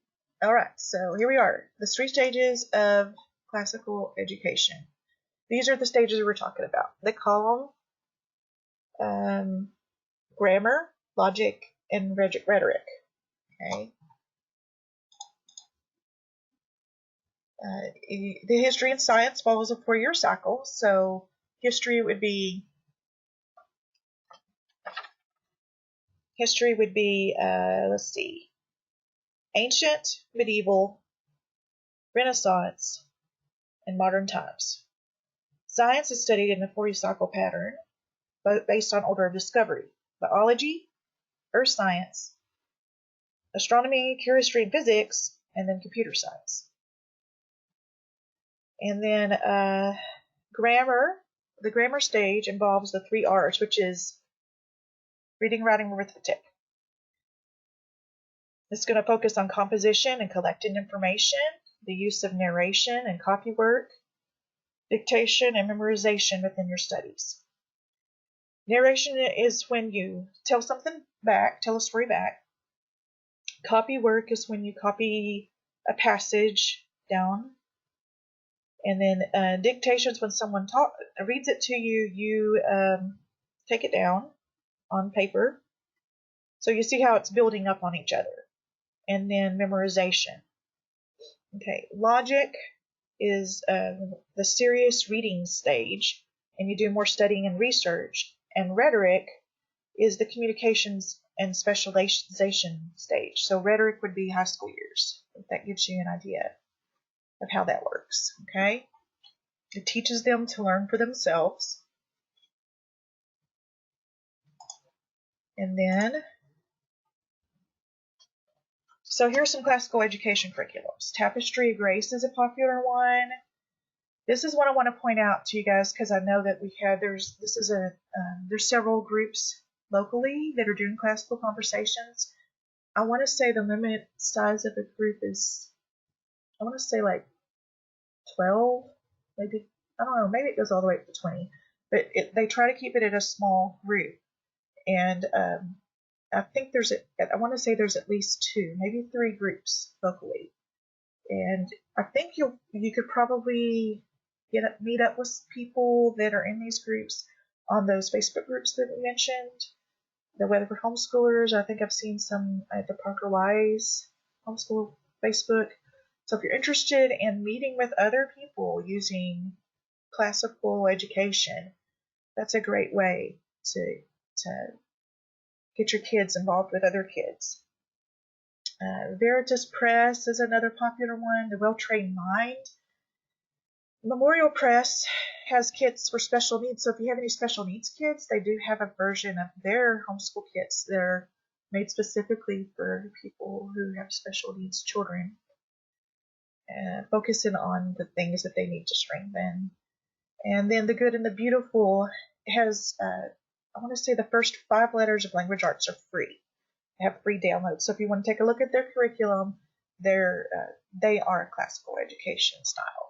all right, so here we are, the 3 stages of classical education. These are the stages we're talking about. They call them grammar, logic, and rhetoric. Okay. The history and science follows a 4-year cycle. So history would be let's see, ancient, medieval, Renaissance, and modern times. Science is studied in a 4-year cycle pattern, but based on order of discovery: biology, earth science, astronomy, chemistry, and physics, and then computer science. And then grammar. The grammar stage involves the 3 R's, which is reading, writing, arithmetic. It's going to focus on composition and collecting information. the use of narration and copy work, dictation, and memorization within your studies. Narration is when you tell something back, tell a story back. Copy work is when you copy a passage down. And then dictation is when someone reads it to you, you take it down on paper. So you see how it's building up on each other. And then memorization. Okay, logic is the serious reading stage, and you do more studying and research. And rhetoric is the communications and specialization stage. So rhetoric would be high school years, if that gives you an idea of how that works. Okay, it teaches them to learn for themselves. And then, so here's some classical education curriculums. Tapestry Grace is a popular one. This is what I want to point out to you guys because I know that there's several groups locally that are doing classical conversations. I want to say the limit size of a group is, I want to say like 12, maybe, I don't know, maybe it goes all the way up to 20, but they try to keep it at a small group. And I think I want to say there's at least 2, maybe 3 groups locally. And I think you could probably meet up with people that are in these groups on those Facebook groups that we mentioned. The Weatherford homeschoolers, I think I've seen some at the Parker Wise homeschool Facebook. So if you're interested in meeting with other people using classical education, that's a great way to get your kids involved with other kids. Veritas Press is another popular one. The Well-Trained Mind. Memorial Press has kits for special needs. So if you have any special needs kids, they do have a version of their homeschool kits that are made specifically for people who have special needs children, focusing on the things that they need to strengthen. And then The Good and the Beautiful has, I want to say the first 5 letters of language arts are free. They have free downloads. So if you want to take a look at their curriculum, they are classical education style.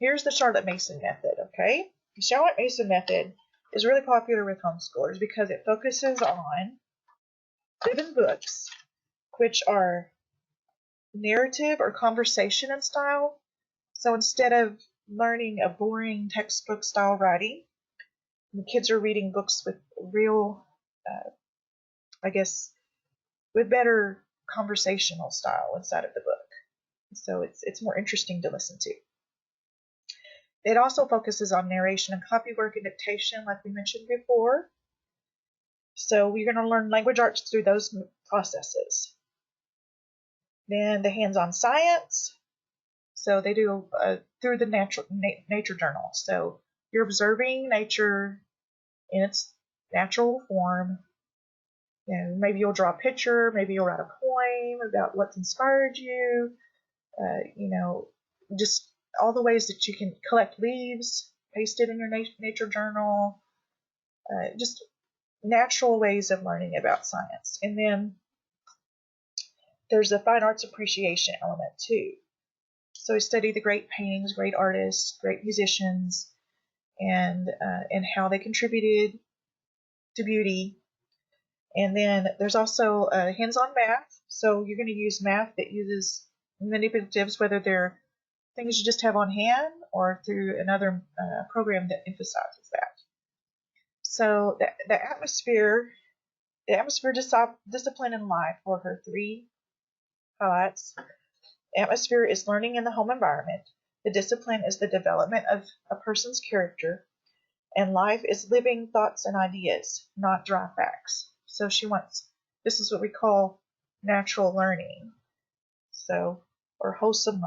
Here's the Charlotte Mason method, okay? The Charlotte Mason method is really popular with homeschoolers because it focuses on 7 books, which are narrative or conversation in style. So instead of learning a boring textbook style writing, the kids are reading books with real, with better conversational style inside of the book. So it's more interesting to listen to. It also focuses on narration and copywork and dictation, like we mentioned before. So we're going to learn language arts through those processes. Then the hands-on science. So they do through the nature journal. So you're observing nature in its natural form. Maybe you'll draw a picture. Maybe you'll write a poem about what's inspired you. Just all the ways that you can collect leaves, paste it in your nature journal, just natural ways of learning about science. And then there's a fine arts appreciation element too. So we study the great paintings, great artists, great musicians, and how they contributed to beauty. And then there's also hands-on math. So you're going to use math that uses manipulatives, whether they're things you just have on hand or through another program that emphasizes that. So the atmosphere discipline in life were her 3 highlights. Atmosphere is learning in the home environment. The discipline is the development of a person's character. And life is living thoughts and ideas, not dry facts. So this is what we call natural learning. Or wholesome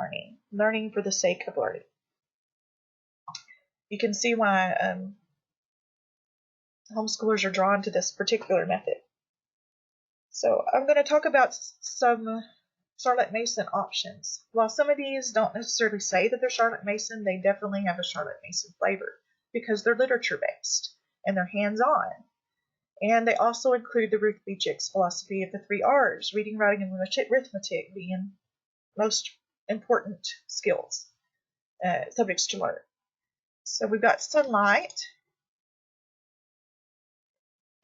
learning for the sake of learning. You can see why homeschoolers are drawn to this particular method. So I'm going to talk about some Charlotte Mason options. While some of these don't necessarily say that they're Charlotte Mason, they definitely have a Charlotte Mason flavor because they're literature based and they're hands-on. And they also include the Ruth B. Chick's philosophy of the 3 R's, reading, writing, and arithmetic being most important skills, subjects to learn. So we've got sunlight.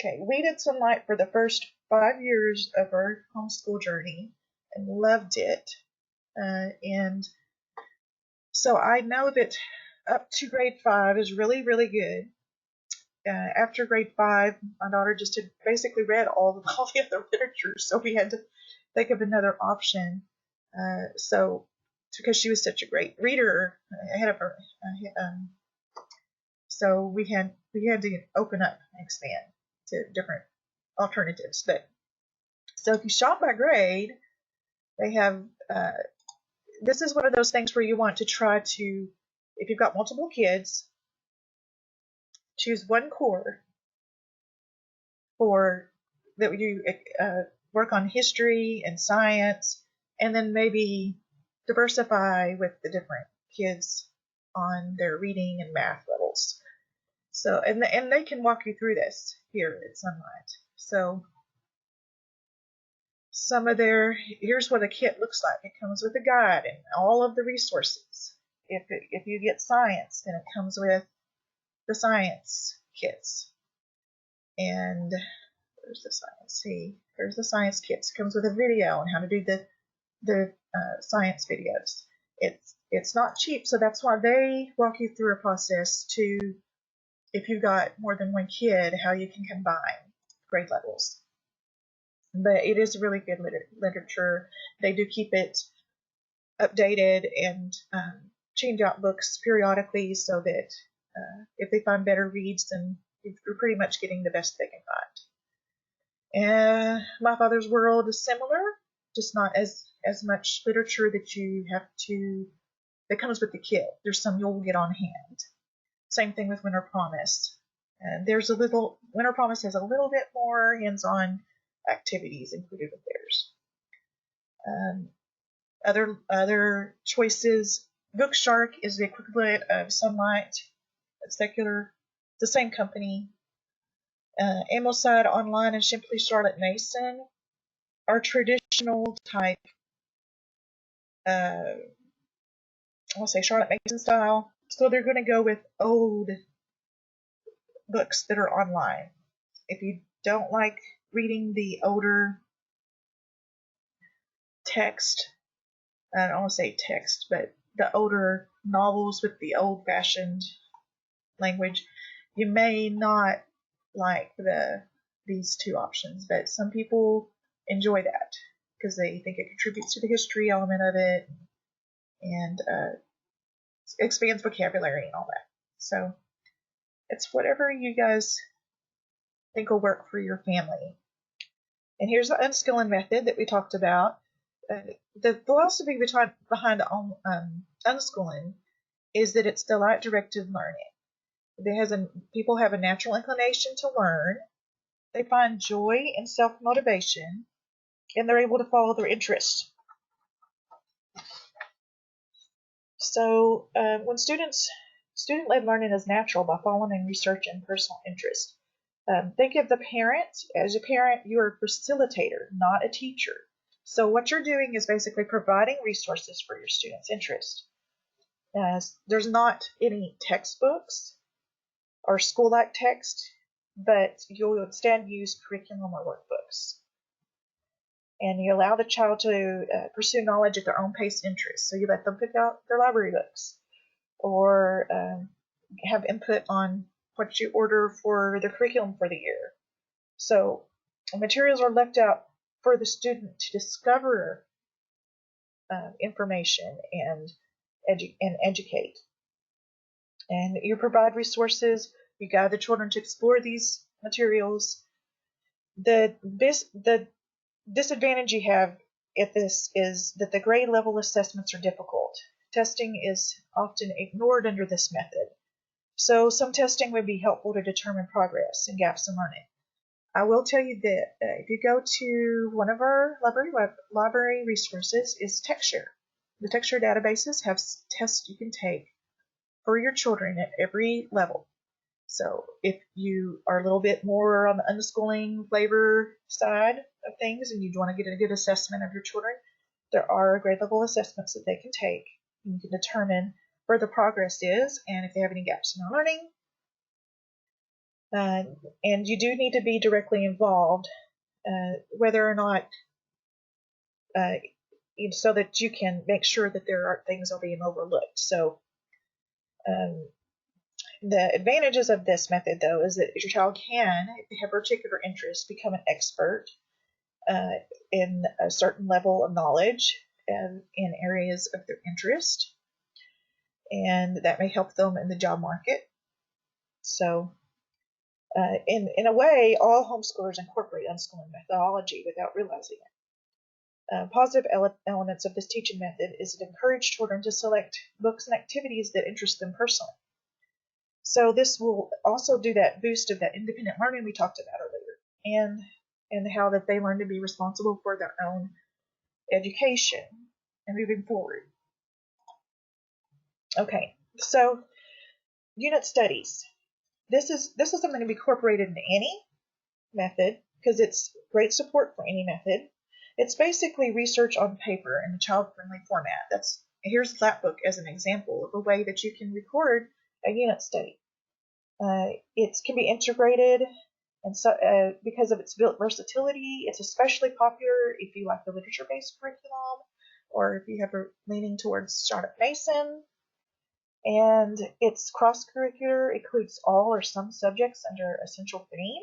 Okay, we did sunlight for the first 5 years of our homeschool journey and loved it. And so I know that up to grade 5 is really, really good. After grade 5, my daughter just had basically read all the other literature, so we had to think of another option. So, because she was such a great reader ahead of her, so we had to open up and expand to different alternatives. But so if you shop by grade, they have. This is one of those things where you want to try to, if you've got multiple kids, choose one core for that you work on history and science, and then maybe diversify with the different kids on their reading and math levels. So, and they can walk you through this here at Sunlight. So, some of here's what a kit looks like. It comes with a guide and all of the resources. If you get science, then it comes with the science kits. And there's the science. See, there's the science kits. It comes with a video on how to do the science videos. It's not cheap, so that's why they walk you through a process to, if you've got more than one kid, how you can combine grade levels. But it is really good literature. They do keep it updated and change out books periodically so that if they find better reads, then you're pretty much getting the best they can find. And My Father's World is similar, just not as much literature that comes with the kit. There's some you'll get on hand. Same thing with Winter Promise. And Winter Promise has a little bit more hands-on activities included with theirs. Other choices. Bookshark is the equivalent of Sunlight. It's secular. It's the same company. Amoside Online and Simply Charlotte Mason are traditional type. I'll say Charlotte Mason style. So they're going to go with old books that are online. If you don't like reading the older text, I don't want to say text, but the older novels with the old-fashioned language, you may not like these two options, but some people enjoy that because they think it contributes to the history element of it and expands vocabulary and all that. So it's whatever you guys think will work for your family. And here's the Unschooling Method that we talked about. The philosophy behind unschooling is that it's delight-directed learning. People have a natural inclination to learn. They find joy and self-motivation, and they're able to follow their interests. So when student-led learning is natural by following research and personal interest. Think of the parent. As a parent, you're a facilitator, not a teacher. So what you're doing is basically providing resources for your students' interest. There's not any textbooks or school-like text, but you'll instead use curriculum or workbooks. And you allow the child to pursue knowledge at their own pace and interest. So you let them pick out their library books or have input on what you order for the curriculum for the year. So materials are left out for the student to discover information and educate. And you provide resources. You guide the children to explore these materials. The disadvantage you have at this is that the grade level assessments are difficult. Testing is often ignored under this method. So some testing would be helpful to determine progress and gaps in learning. I will tell you that if you go to one of our library resources is Texture. The Texture databases have tests you can take for your children at every level. So if you are a little bit more on the unschooling flavor side of things and you want to get a good assessment of your children, there are grade level assessments that they can take. You can determine where the progress is and if they have any gaps in their learning. And you do need to be directly involved, whether or not, so that you can make sure that there aren't things that are being overlooked. So the advantages of this method, though, is that your child can, if they have a particular interest, become an expert in a certain level of knowledge in areas of their interest, and that may help them in the job market. So in a way, all homeschoolers incorporate unschooling methodology without realizing it. Positive elements of this teaching method is to encourage children to select books and activities that interest them personally. So this will also do that boost of that independent learning we talked about earlier, and how that they learn to be responsible for their own education and moving forward. Okay, so unit studies. This is something to be incorporated into any method because it's great support for any method. It's basically research on paper in a child-friendly format. Here's Flatbook as an example of a way that you can record a unit study. It can be integrated, and so because of its versatility, it's especially popular if you like the literature-based curriculum, or if you have a leaning towards Charlotte Mason. And it's cross-curricular, includes all or some subjects under a central theme.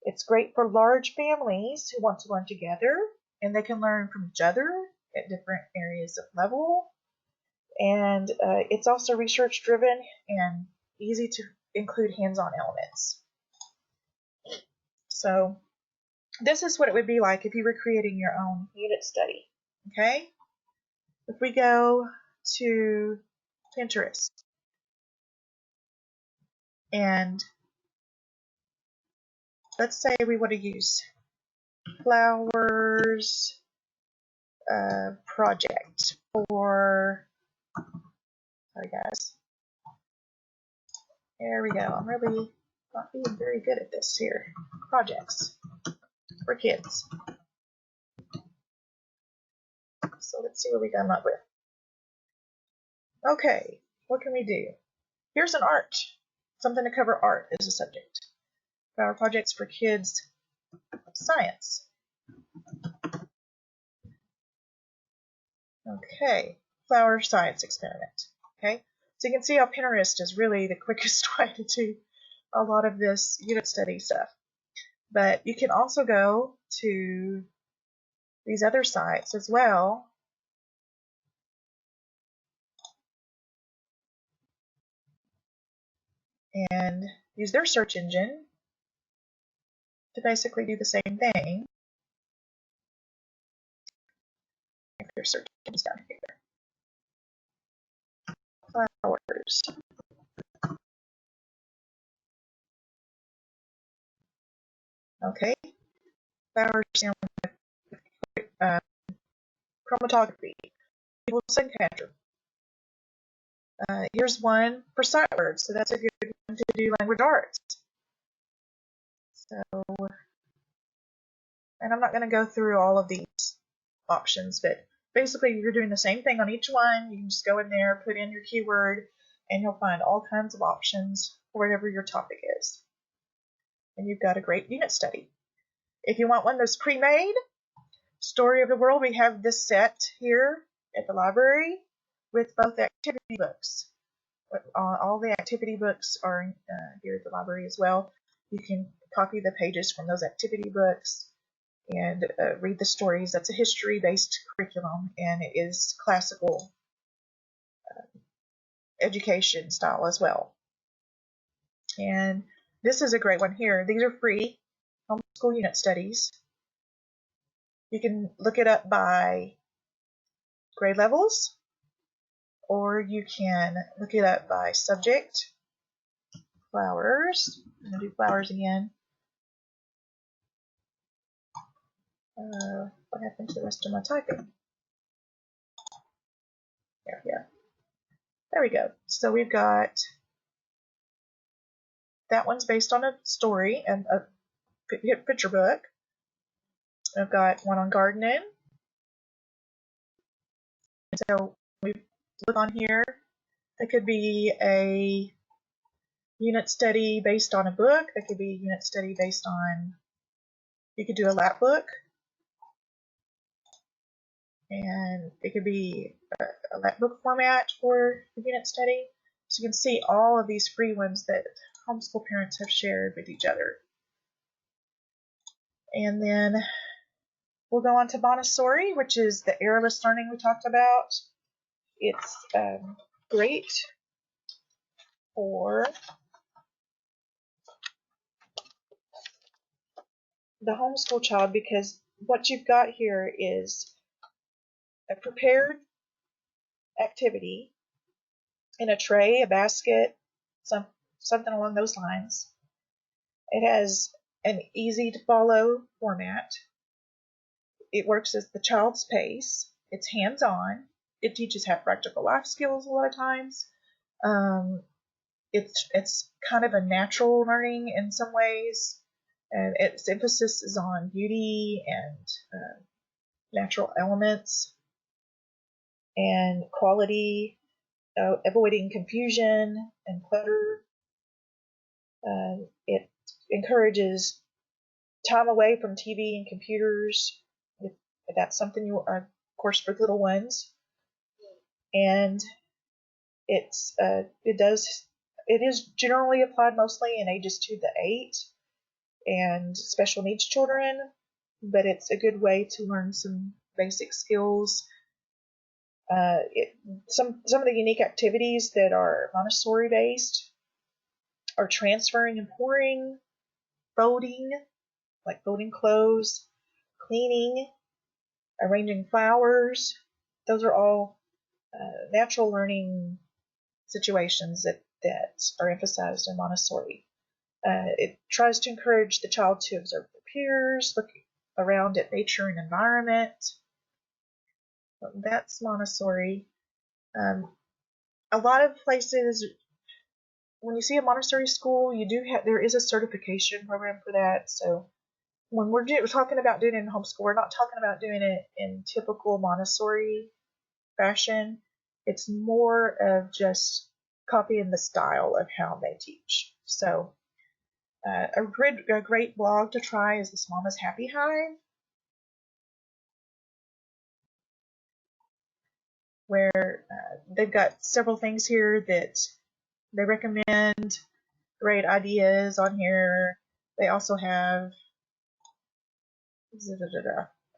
It's great for large families who want to learn together, and they can learn from each other at different areas of level. And it's also research-driven and easy to include hands-on elements. So this is what it would be like if you were creating your own unit study. Okay? If we go to Pinterest and let's say we want to use flowers project for, sorry guys, there we go. I'm really not being very good at this here. Projects for kids. So let's see what we come up with. Okay, what can we do? Here's an art. Something to cover art as a subject. Flower projects for kids, science. Okay, flower science experiment. Okay, so you can see how Pinterest is really the quickest way to do a lot of this unit study stuff. But you can also go to these other sites as well. And use their search engine to basically do the same thing. If your search engine's down here. Flowers. Okay. Flowers, chromatography. People sun catcher. Here's one for sight words, so that's a good one to do language arts. So, and I'm not going to go through all of these options, but basically you're doing the same thing on each one. You can just go in there, put in your keyword, and you'll find all kinds of options for whatever your topic is. And you've got a great unit study. If you want one that's pre-made, Story of the World, we have this set here at the library with both activity books. All the activity books are here at the library as well. You can copy the pages from those activity books and read the stories. That's a history-based curriculum, and it is classical education style as well. And this is a great one here. These are free homeschool unit studies. You can look it up by grade levels, or you can look it up by subject. Flowers. I'm going to do flowers again. What happened to the rest of my typing? There we go. There we go. So we've got that one's based on a story and a picture book. I've got one on gardening. So we look on here. It could be a unit study based on a book. It could be a unit study based on, you could do a lap book. And it could be a lap book format for the unit study. So you can see all of these free ones that homeschool parents have shared with each other. And then we'll go on to Montessori, which is the errorless learning we talked about. It's great for the homeschool child because what you've got here is a prepared activity in a tray, a basket, something along those lines. It has an easy to follow format. It works at the child's pace. It's hands-on. It teaches practical life skills a lot of times. It's kind of a natural learning in some ways, and its emphasis is on beauty and natural elements and quality, avoiding confusion and clutter. It encourages time away from TV and computers, if that's something you, of course, for little ones. And it is generally applied mostly in ages 2 to 8 and special needs children, but it's a good way to learn some basic skills. Some of the unique activities that are Montessori based are transferring and pouring, folding, like folding clothes, cleaning, arranging flowers. Those are all natural learning situations that are emphasized in Montessori. It tries to encourage the child to observe their peers, look around at nature and environment. That's Montessori. A lot of places, when you see a Montessori school, there is a certification program for that. So when we're talking about doing it in homeschool, we're not talking about doing it in typical Montessori fashion. It's more of just copying the style of how they teach. So a great blog to try is This Mama's Happy Hive, where they've got several things here that they recommend, great ideas on here. They also have,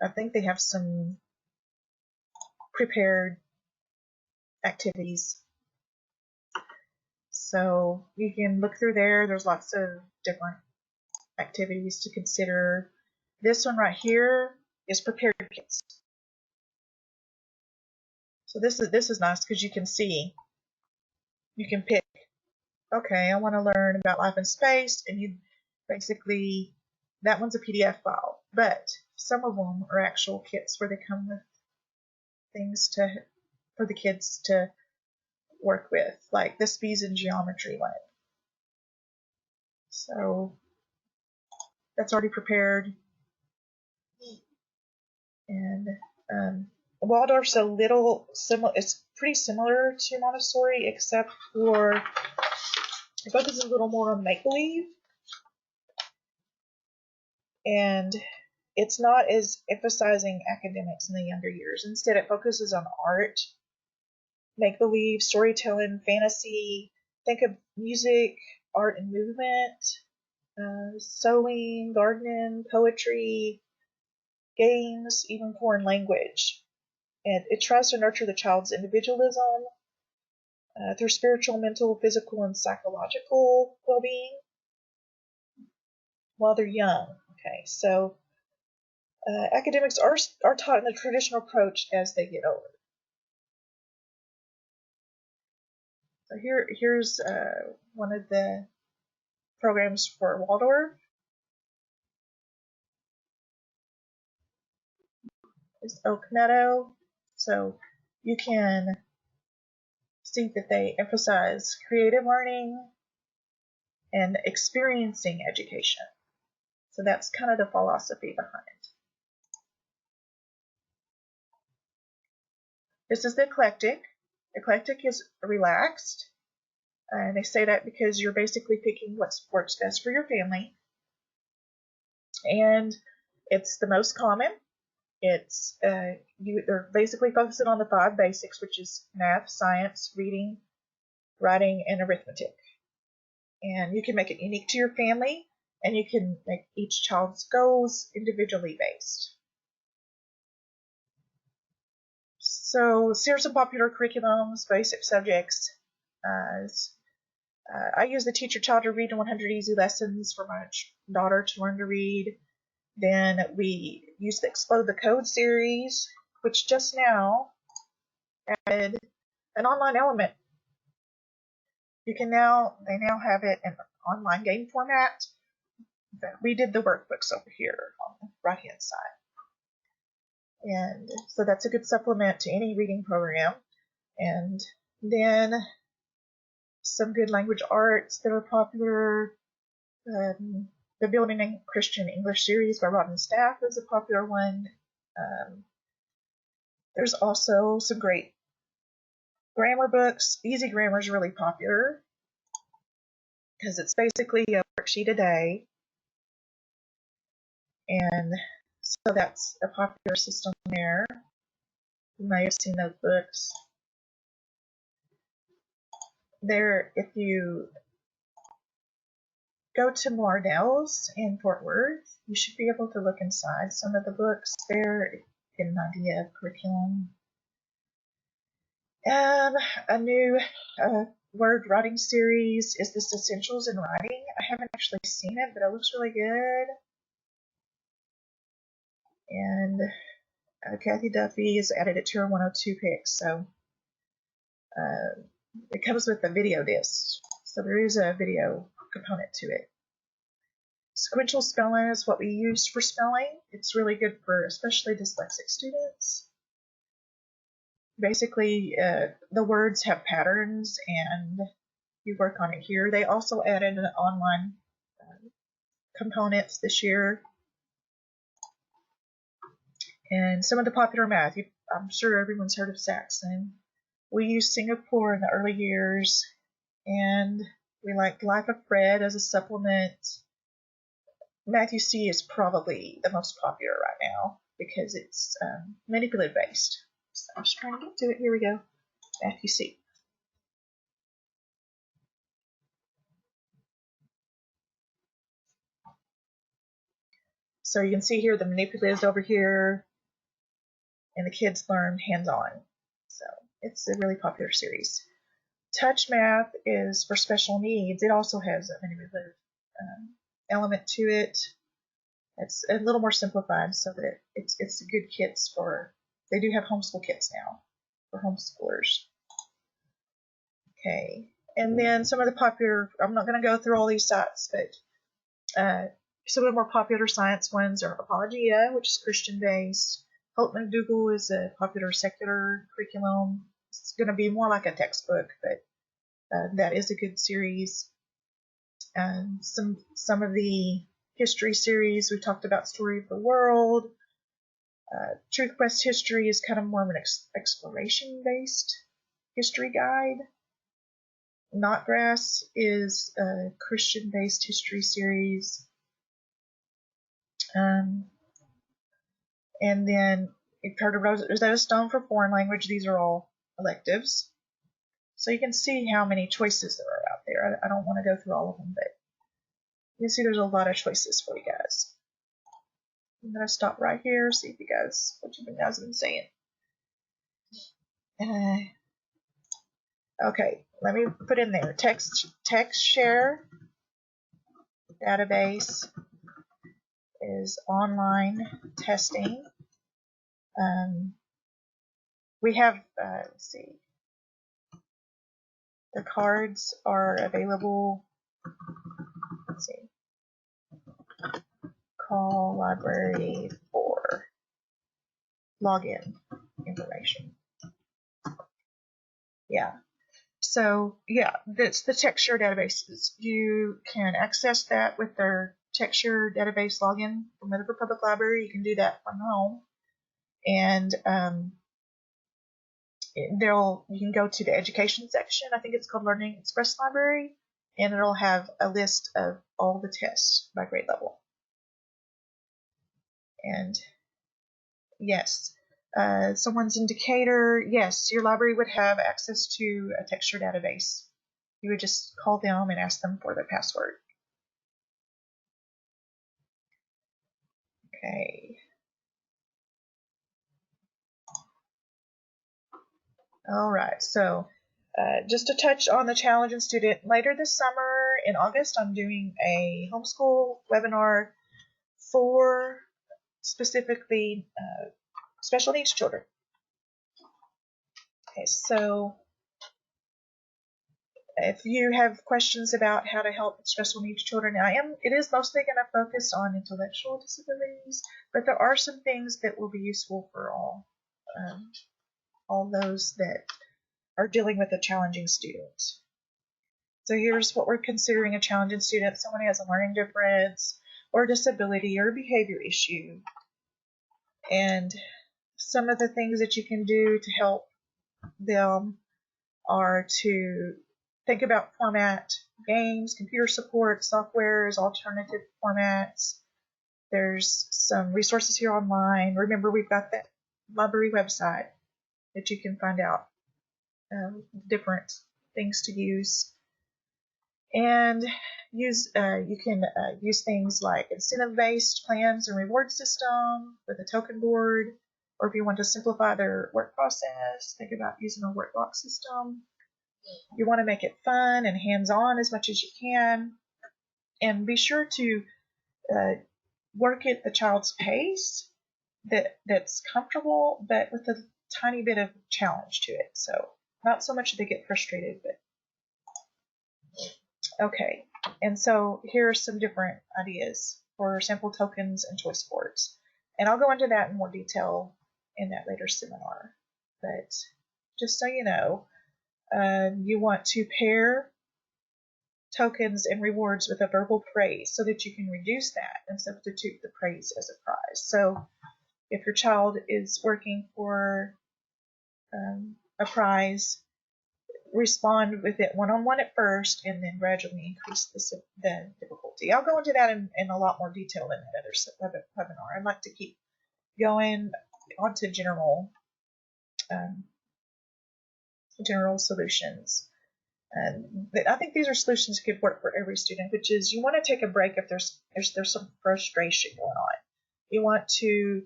I think they have some prepared activities. So you can look through there. There's lots of different activities to consider. This one right here is prepared kits. So this is nice because you can see, you can pick, okay, I want to learn about life in space, and you basically, that one's a PDF file, but some of them are actual kits where they come with things for the kids to work with, like this bees and geometry one. So that's already prepared. And Waldorf's a little similar. It's pretty similar to Montessori, except for it focuses a little more on make-believe, and it's not as emphasizing academics in the younger years. Instead, it focuses on art, make-believe, storytelling, fantasy. Think of music, art and movement, sewing, gardening, poetry, games, even foreign language. And it tries to nurture the child's individualism through spiritual, mental, physical, and psychological well-being while they're young. Okay, so academics are taught in the traditional approach as they get older. So here's one of the programs for Waldorf. Is Oak Meadow. So you can see that they emphasize creative learning, and experiencing education. So that's kind of the philosophy behind it. This is the eclectic. Eclectic is relaxed. And they say that because you're basically picking what works best for your family. And it's the most common. It's they're basically focusing on the 5 basics, which is math, science, reading, writing, and arithmetic. And you can make it unique to your family, and you can make each child's goals individually based. So here are some popular curriculums, basic subjects. I use the Teach Your Child to Read in 100 Easy Lessons for my daughter to learn to read. Then we use the Explode the Code series, which just now added an online element. They now have it in online game format. We did the workbooks over here on the right-hand side. And so that's a good supplement to any reading program. And then some good language arts that are popular. The Building a Christian English series by Rodden Staff is a popular one. There's also some great grammar books. Easy Grammar is really popular because it's basically a worksheet a day. And so that's a popular system there. You may have seen those books. There, if you go to Mardell's in Fort Worth, you should be able to look inside some of the books there, get an idea of curriculum. A new word writing series is this Essentials in Writing. I haven't actually seen it, but it looks really good. And Kathy Duffy has added it to her 102 picks, so it comes with a video disc, so there is a video component to it. Sequential spelling is what we use for spelling. It's really good for especially dyslexic students. Basically, the words have patterns, and you work on it here. They also added an online components this year. And some of the popular math, I'm sure everyone's heard of Saxon. We used Singapore in the early years, and we liked Life of Fred as a supplement. Matthew C is probably the most popular right now because it's manipulative based. So I'm just trying to get to it. Here we go. Matthew C. So you can see here the manipulatives over here, and the kids learn hands-on. So it's a really popular series. Touch Math is for special needs. It also has a manipulative element to it. It's a little more simplified so that it's good kits for, they do have homeschool kits now for homeschoolers. Okay, and then some of the popular, I'm not going to go through all these sites, but some of the more popular science ones are Apologia, which is Christian-based. Holt McDougall is a popular secular curriculum. It's going to be more like a textbook, but that is a good series. Some of the history series, we talked about Story of the World. Truth Quest History is kind of more of an exploration-based history guide. Knotgrass is a Christian-based history series. And then you've heard of Rosetta Stone for foreign language. These are all electives. So you can see how many choices there are out there. I don't want to go through all of them, but you can see there's a lot of choices for you guys. I'm going to stop right here, see if you guys, what you guys have been saying. Okay, let me put in there. Text share database is online testing. We have, let's see, the cards are available. Let's see. Call library for login information. Yeah. So yeah, that's the texture databases. You can access that with their texture database login from Weatherford Public Library. You can do that from home, and you can go to the education section. I think it's called Learning Express Library, and it'll have a list of all the tests by grade level. And yes, someone's indicator. Yes, your library would have access to a texture database. You would just call them and ask them for their password. Okay. All right. So just to touch on the challenging student, later this summer in August, I'm doing a homeschool webinar for specifically special needs children. Okay, so if you have questions about how to help special needs children, it is mostly going to focus on intellectual disabilities, but there are some things that will be useful for all those that are dealing with a challenging student. So here's what we're considering a challenging student: someone who has a learning difference or disability or behavior issue. And some of the things that you can do to help them are to think about format, games, computer support, softwares, alternative formats. There's some resources here online. Remember, we've got that library website that you can find out different things to use. And you can use things like incentive-based plans and reward system with a token board, or if you want to simplify their work process, think about using a work block system. You want to make it fun and hands-on as much as you can, and be sure to work at the child's pace that's comfortable, but with a tiny bit of challenge to it. So not so much that they get frustrated, but okay. And so here are some different ideas for sample tokens and choice boards. And I'll go into that in more detail in that later seminar. But just so you know, you want to pair tokens and rewards with a verbal praise so that you can reduce that and substitute the praise as a prize. So if your child is working for a prize, respond with it one-on-one at first and then gradually increase the difficulty. I'll go into that in a lot more detail in that other webinar. I'd like to keep going onto general solutions. I think these are solutions that could work for every student, which is you want to take a break if there's some frustration going on. You want to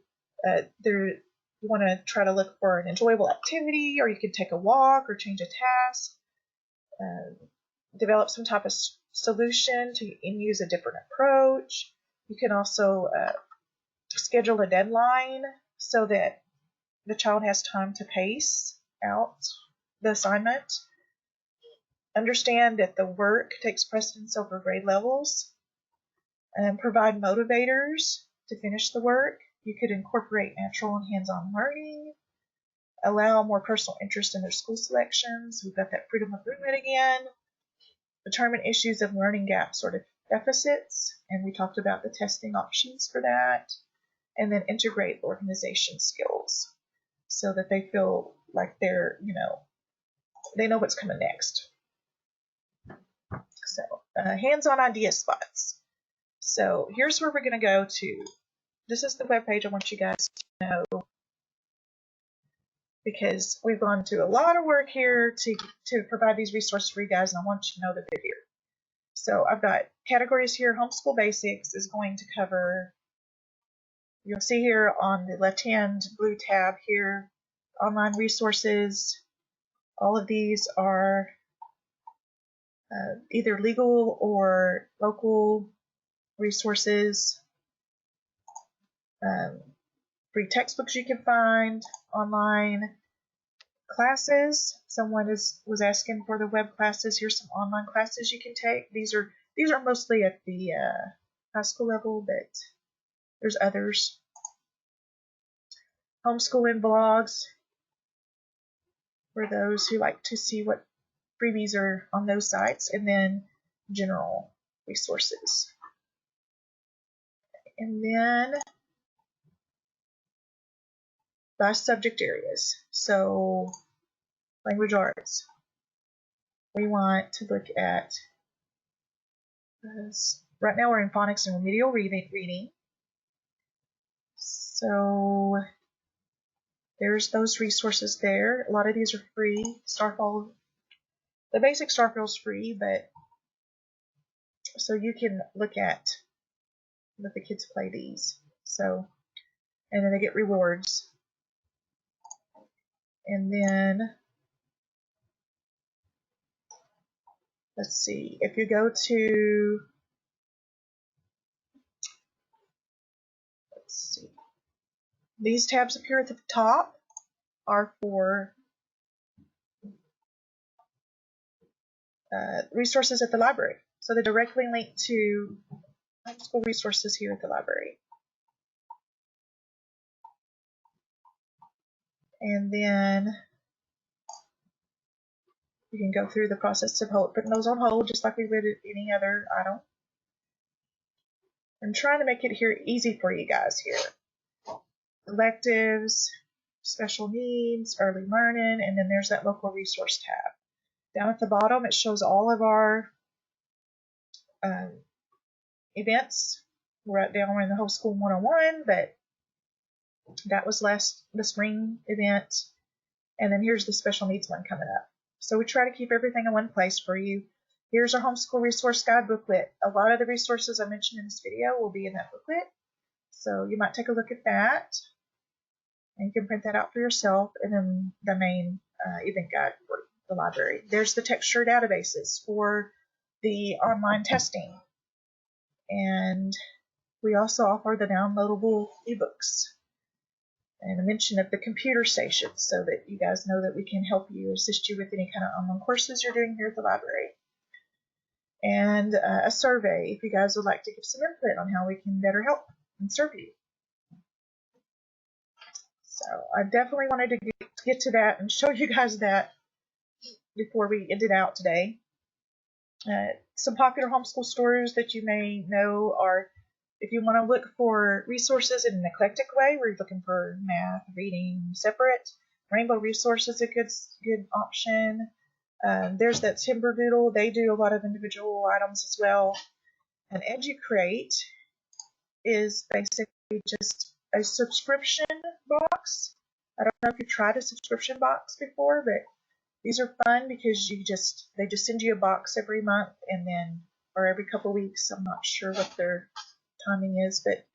try to look for an enjoyable activity, or you can take a walk or change a task, develop some type of solution and use a different approach. You can also schedule a deadline so that the child has time to pace out the assignment. Understand that the work takes precedence over grade levels, and provide motivators to finish the work. You could incorporate natural and hands-on learning, allow more personal interest in their school selections. We've got that freedom of movement again. Determine issues of learning gaps or deficits, and we talked about the testing options for that. And then integrate organization skills so that they feel like they know what's coming next. So hands-on idea spots. So here's where we're going to go to. This is the webpage I want you guys to know, because we've gone to a lot of work here to provide these resources for you guys, and I want you to know that they're here. So I've got categories here. Homeschool Basics is going to cover, you'll see here on the left-hand blue tab here, online resources. All of these are either legal or local resources. Free textbooks you can find online. Classes. Someone was asking for the web classes. Here's some online classes you can take. These are mostly at the high school level, but there's others. Homeschooling blogs for those who like to see what freebies are on those sites, and then general resources. And then by subject areas. So language arts. We want to look at, right now we're in phonics and remedial reading. So there's those resources there. A lot of these are free. Starfall, the basic Starfall is free, but so you can look at, let the kids play these. So, and then they get rewards. And then, let's see, if you go to, let's see, these tabs up here at the top are for resources at the library. So they directly link to homeschool resources here at the library. And then you can go through the process of putting those on hold, just like we would at any other item. I'm trying to make it here easy for you guys here. Electives, special needs, early learning, and then there's that local resource tab. Down at the bottom, it shows all of our events. We're in the Homeschool 101, but that was the spring event. And then here's the special needs one coming up. So we try to keep everything in one place for you. Here's our homeschool resource guide booklet. A lot of the resources I mentioned in this video will be in that booklet. So you might take a look at that. And you can print that out for yourself. And then the main event guide for the library. There's the texture databases for the online testing. And we also offer the downloadable ebooks. And a mention of the computer station so that you guys know that we can help you, assist you with any kind of online courses you're doing here at the library. And a survey if you guys would like to give some input on how we can better help and serve you. So I definitely wanted to get to that and show you guys that before we ended out today. Some popular homeschool stores that you may know are, if you want to look for resources in an eclectic way, where you're looking for math, reading separate, Rainbow Resources is a good option. There's that Timberdoodle. They do a lot of individual items as well. And EduCrate is basically just a subscription box. I don't know if you've tried a subscription box before, but these are fun because they just send you a box every month and then, or every couple of weeks. I'm not sure what their timing is, but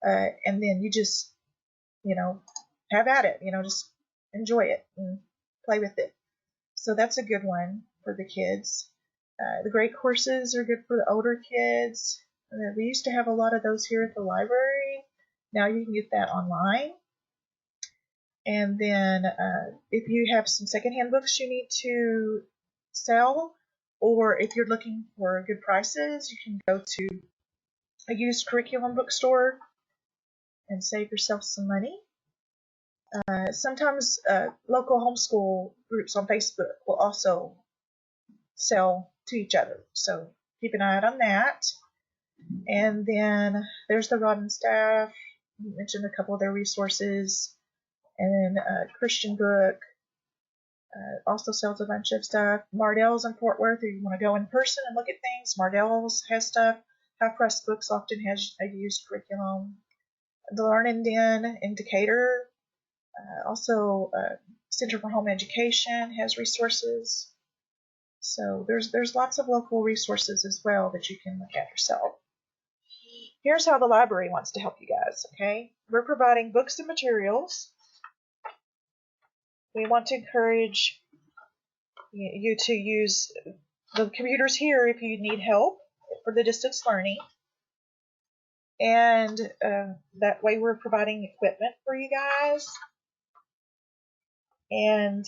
and then you just, have at it, just enjoy it and play with it. So that's a good one for the kids. The great courses are good for the older kids. We used to have a lot of those here at the library. Now you can get that online. And then if you have some secondhand books you need to sell, or if you're looking for good prices, you can go to a used curriculum bookstore and save yourself some money. Sometimes local homeschool groups on Facebook will also sell to each other, so keep an eye out on that. And then there's the Rod and Staff. I mentioned a couple of their resources. And then Christian Book also sells a bunch of stuff. Mardell's in Fort Worth, if you want to go in person and look at things, Mardell's has stuff. Half Price Books often has a used curriculum. The Learning Den in Decatur, also Center for Home Education has resources. So there's lots of local resources as well that you can look at yourself. Here's how the library wants to help you guys, okay? We're providing books and materials. We want to encourage you to use the computers here if you need help for the distance learning. And that way we're providing equipment for you guys. And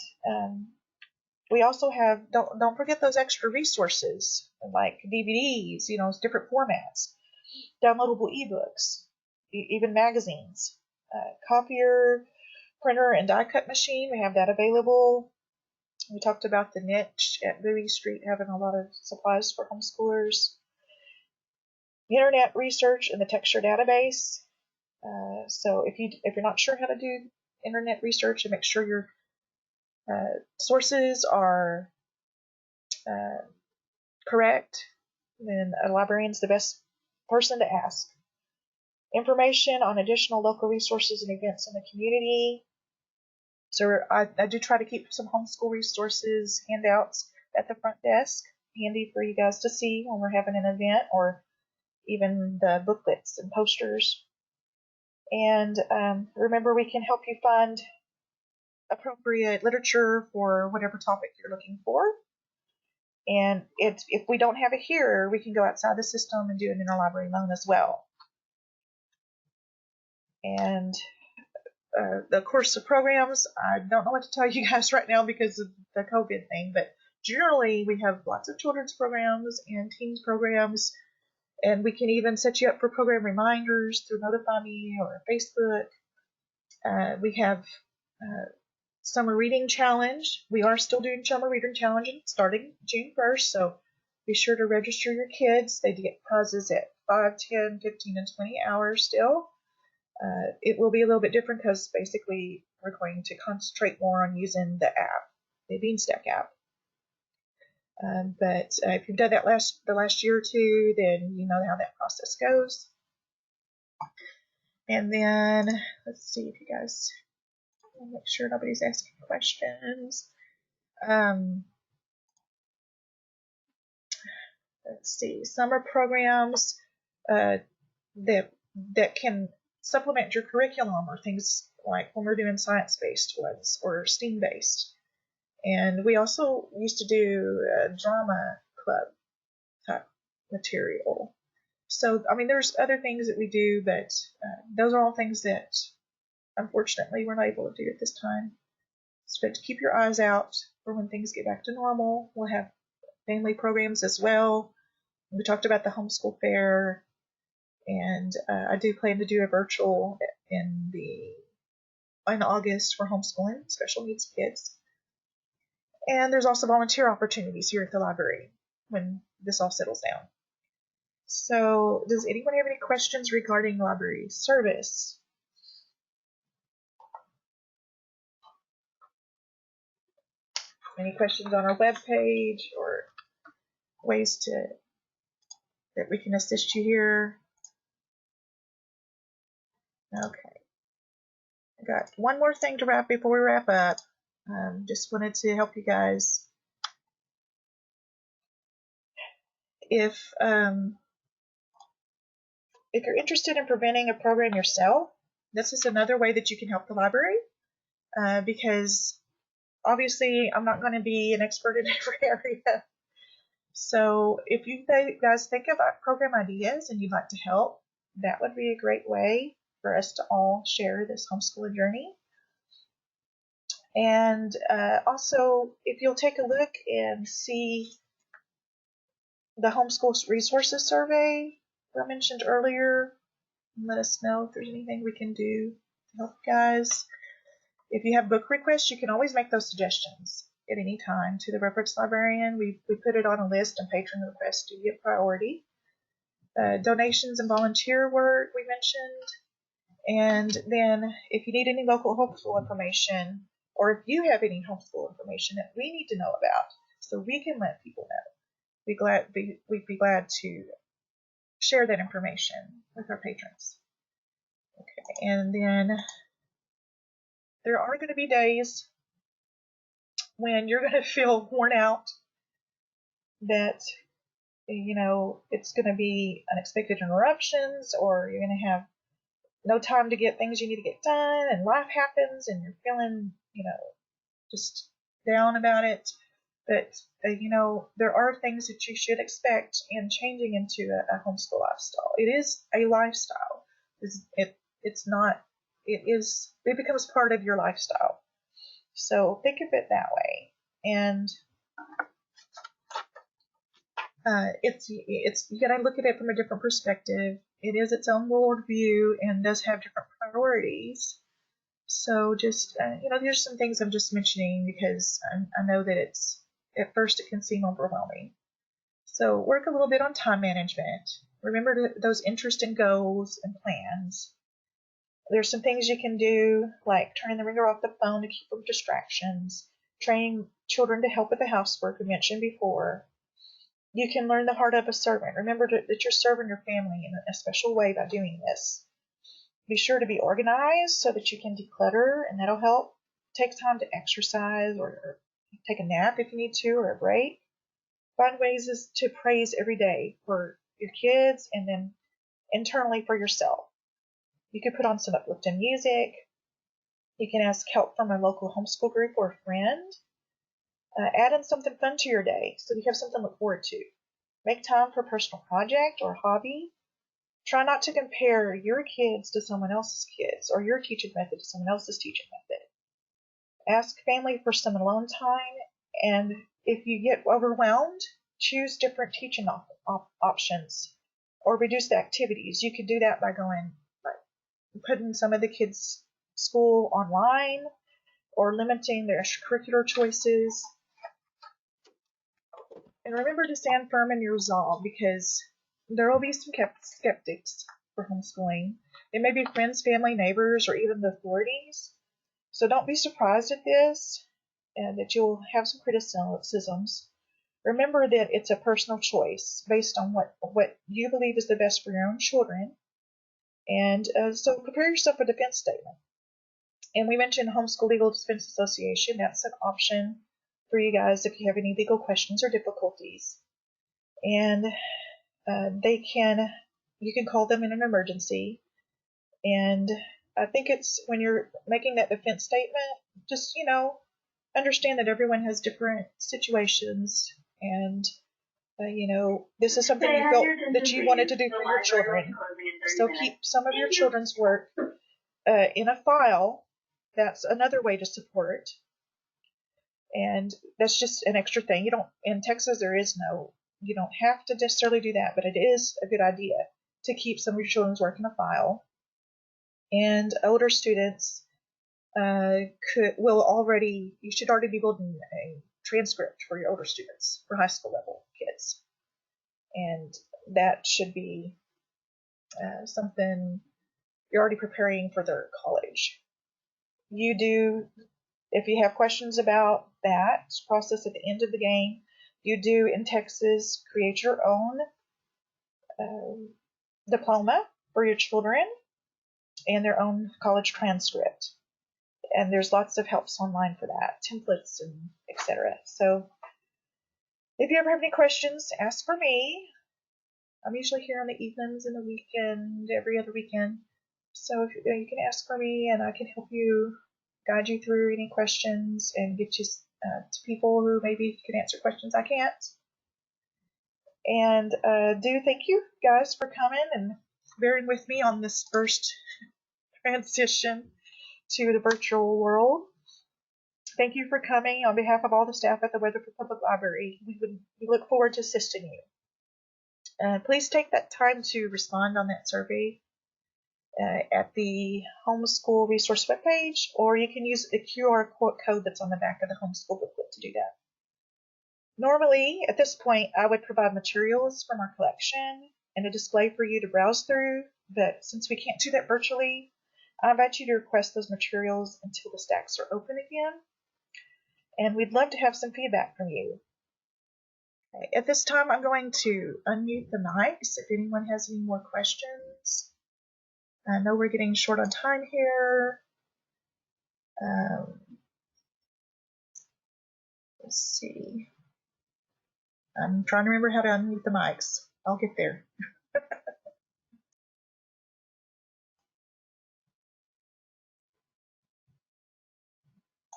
we also have, don't forget those extra resources like DVDs, different formats, downloadable ebooks, even magazines, copier, printer, and die cut machine. We have that available. We talked about the niche at Bowie Street having a lot of supplies for homeschoolers. Internet research and the texture database. So if you're not sure how to do internet research, and make sure your sources are correct, then a librarian's the best person to ask. Information on additional local resources and events in the community. So I do try to keep some homeschool resources, handouts at the front desk, handy for you guys to see when we're having an event, or even the booklets and posters. And remember, we can help you find appropriate literature for whatever topic you're looking for. And if we don't have it here, we can go outside the system and do an interlibrary loan as well. And the course of programs, I don't know what to tell you guys right now because of the COVID thing, but generally we have lots of children's programs and teens programs, and we can even set you up for program reminders through Notify Me or Facebook. We have Summer Reading Challenge. We are still doing Summer Reading Challenge starting June 1st, so be sure to register your kids. They get prizes at 5, 10, 15, and 20 hours still. It will be a little bit different because basically we're going to concentrate more on using the app, the Beanstack app. But if you've done that the last year or two, then you know how that process goes. And then let's see if you guys, make sure nobody's asking questions. Let's see, summer programs that can supplement your curriculum, or things like when we're doing science-based ones or STEAM-based. And we also used to do a drama club type material. So, I mean, there's other things that we do, but those are all things that, unfortunately, we're not able to do at this time. So keep your eyes out for when things get back to normal. We'll have family programs as well. We talked about the homeschool fair, and I do plan to do a virtual in August for homeschooling special needs kids. And there's also volunteer opportunities here at the library when this all settles down. So, does anyone have any questions regarding library service? Any questions on our webpage, or ways that we can assist you here? Okay. I got one more thing to wrap before we wrap up. Just wanted to help you guys. If you're interested in preventing a program yourself, this is another way that you can help the library, because obviously I'm not going to be an expert in every area. So if you guys think about program ideas and you'd like to help, that would be a great way for us to all share this homeschooling journey. And also, if you'll take a look and see the Homeschool Resources Survey that I mentioned earlier, and let us know if there's anything we can do to help you guys. If you have book requests, you can always make those suggestions at any time to the reference librarian. We put it on a list, and patron requests do get priority. Donations and volunteer work we mentioned. And then if you need any local homeschool information, or if you have any homeschool information that we need to know about, so we can let people know, we'd be glad to share that information with our patrons. Okay, and then there are going to be days when you're going to feel worn out, that it's going to be unexpected interruptions, or you're going to have no time to get things you need to get done, and life happens and you're feeling just down about it. But there are things that you should expect in changing into a homeschool lifestyle. It is a lifestyle. It becomes part of your lifestyle. So think of it that way. And you gotta look at it from a different perspective. It is its own worldview and does have different priorities. So just, there's some things I'm just mentioning because I know that at first it can seem overwhelming. So work a little bit on time management. Remember those interest and goals and plans. There's some things you can do, like turning the ringer off the phone to keep from distractions, training children to help with the housework we mentioned before. You can learn the heart of a servant. Remember that you're serving your family in a special way by doing this. Be sure to be organized so that you can declutter, and that'll help. Take time to exercise or take a nap if you need to, or a break. Find ways to praise every day for your kids and then internally for yourself. You could put on some uplifting music. You can ask help from a local homeschool group or a friend. Add in something fun to your day so you have something to look forward to. Make time for a personal project or hobby. Try not to compare your kids to someone else's kids or your teaching method to someone else's teaching method. Ask family for some alone time, and if you get overwhelmed, choose different teaching options or reduce the activities. You could do that by putting some of the kids' school online or limiting their extracurricular choices. And remember to stand firm in your resolve, because there will be some skeptics for homeschooling. They may be friends, family, neighbors, or even the authorities. So don't be surprised at this and that you'll have some criticisms. Remember that it's a personal choice based on what you believe is the best for your own children. And so prepare yourself for a defense statement. And we mentioned Homeschool Legal Defense Association. That's an option for you guys if you have any legal questions or difficulties. And you can call them in an emergency. And I think it's when you're making that defense statement, just, understand that everyone has different situations. And, this is something you felt that you wanted to do for your children. So keep some of your children's work in a file. That's another way to support. And that's just an extra thing. In Texas, you don't have to necessarily do that, but it is a good idea to keep some of your children's work in a file. And older students you should already be building a transcript for your older students, for high school level kids. And that should be something you're already preparing for their college. If you have questions about that process at the end of the game, you do in Texas create your own diploma for your children and their own college transcript. And there's lots of helps online for that, templates and etc. So if you ever have any questions, ask for me. I'm usually here on the evenings and the weekend, every other weekend. So if you can ask for me, and I can help you, guide you through any questions, and get you to people who maybe can answer questions I can't. And thank you guys for coming and bearing with me on this first transition to the virtual world. Thank you for coming on behalf of all the staff at the Weatherford Public Library. We look forward to assisting you. Please take that time to respond on that survey at the Homeschool Resource webpage, or you can use the QR code that's on the back of the Homeschool booklet to do that. Normally, at this point, I would provide materials from our collection and a display for you to browse through, but since we can't do that virtually, I invite you to request those materials until the stacks are open again, and we'd love to have some feedback from you. Okay, at this time, I'm going to unmute the mics if anyone has any more questions. I know we're getting short on time here. Let's see. I'm trying to remember how to unmute the mics. I'll get there.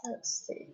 Let's see.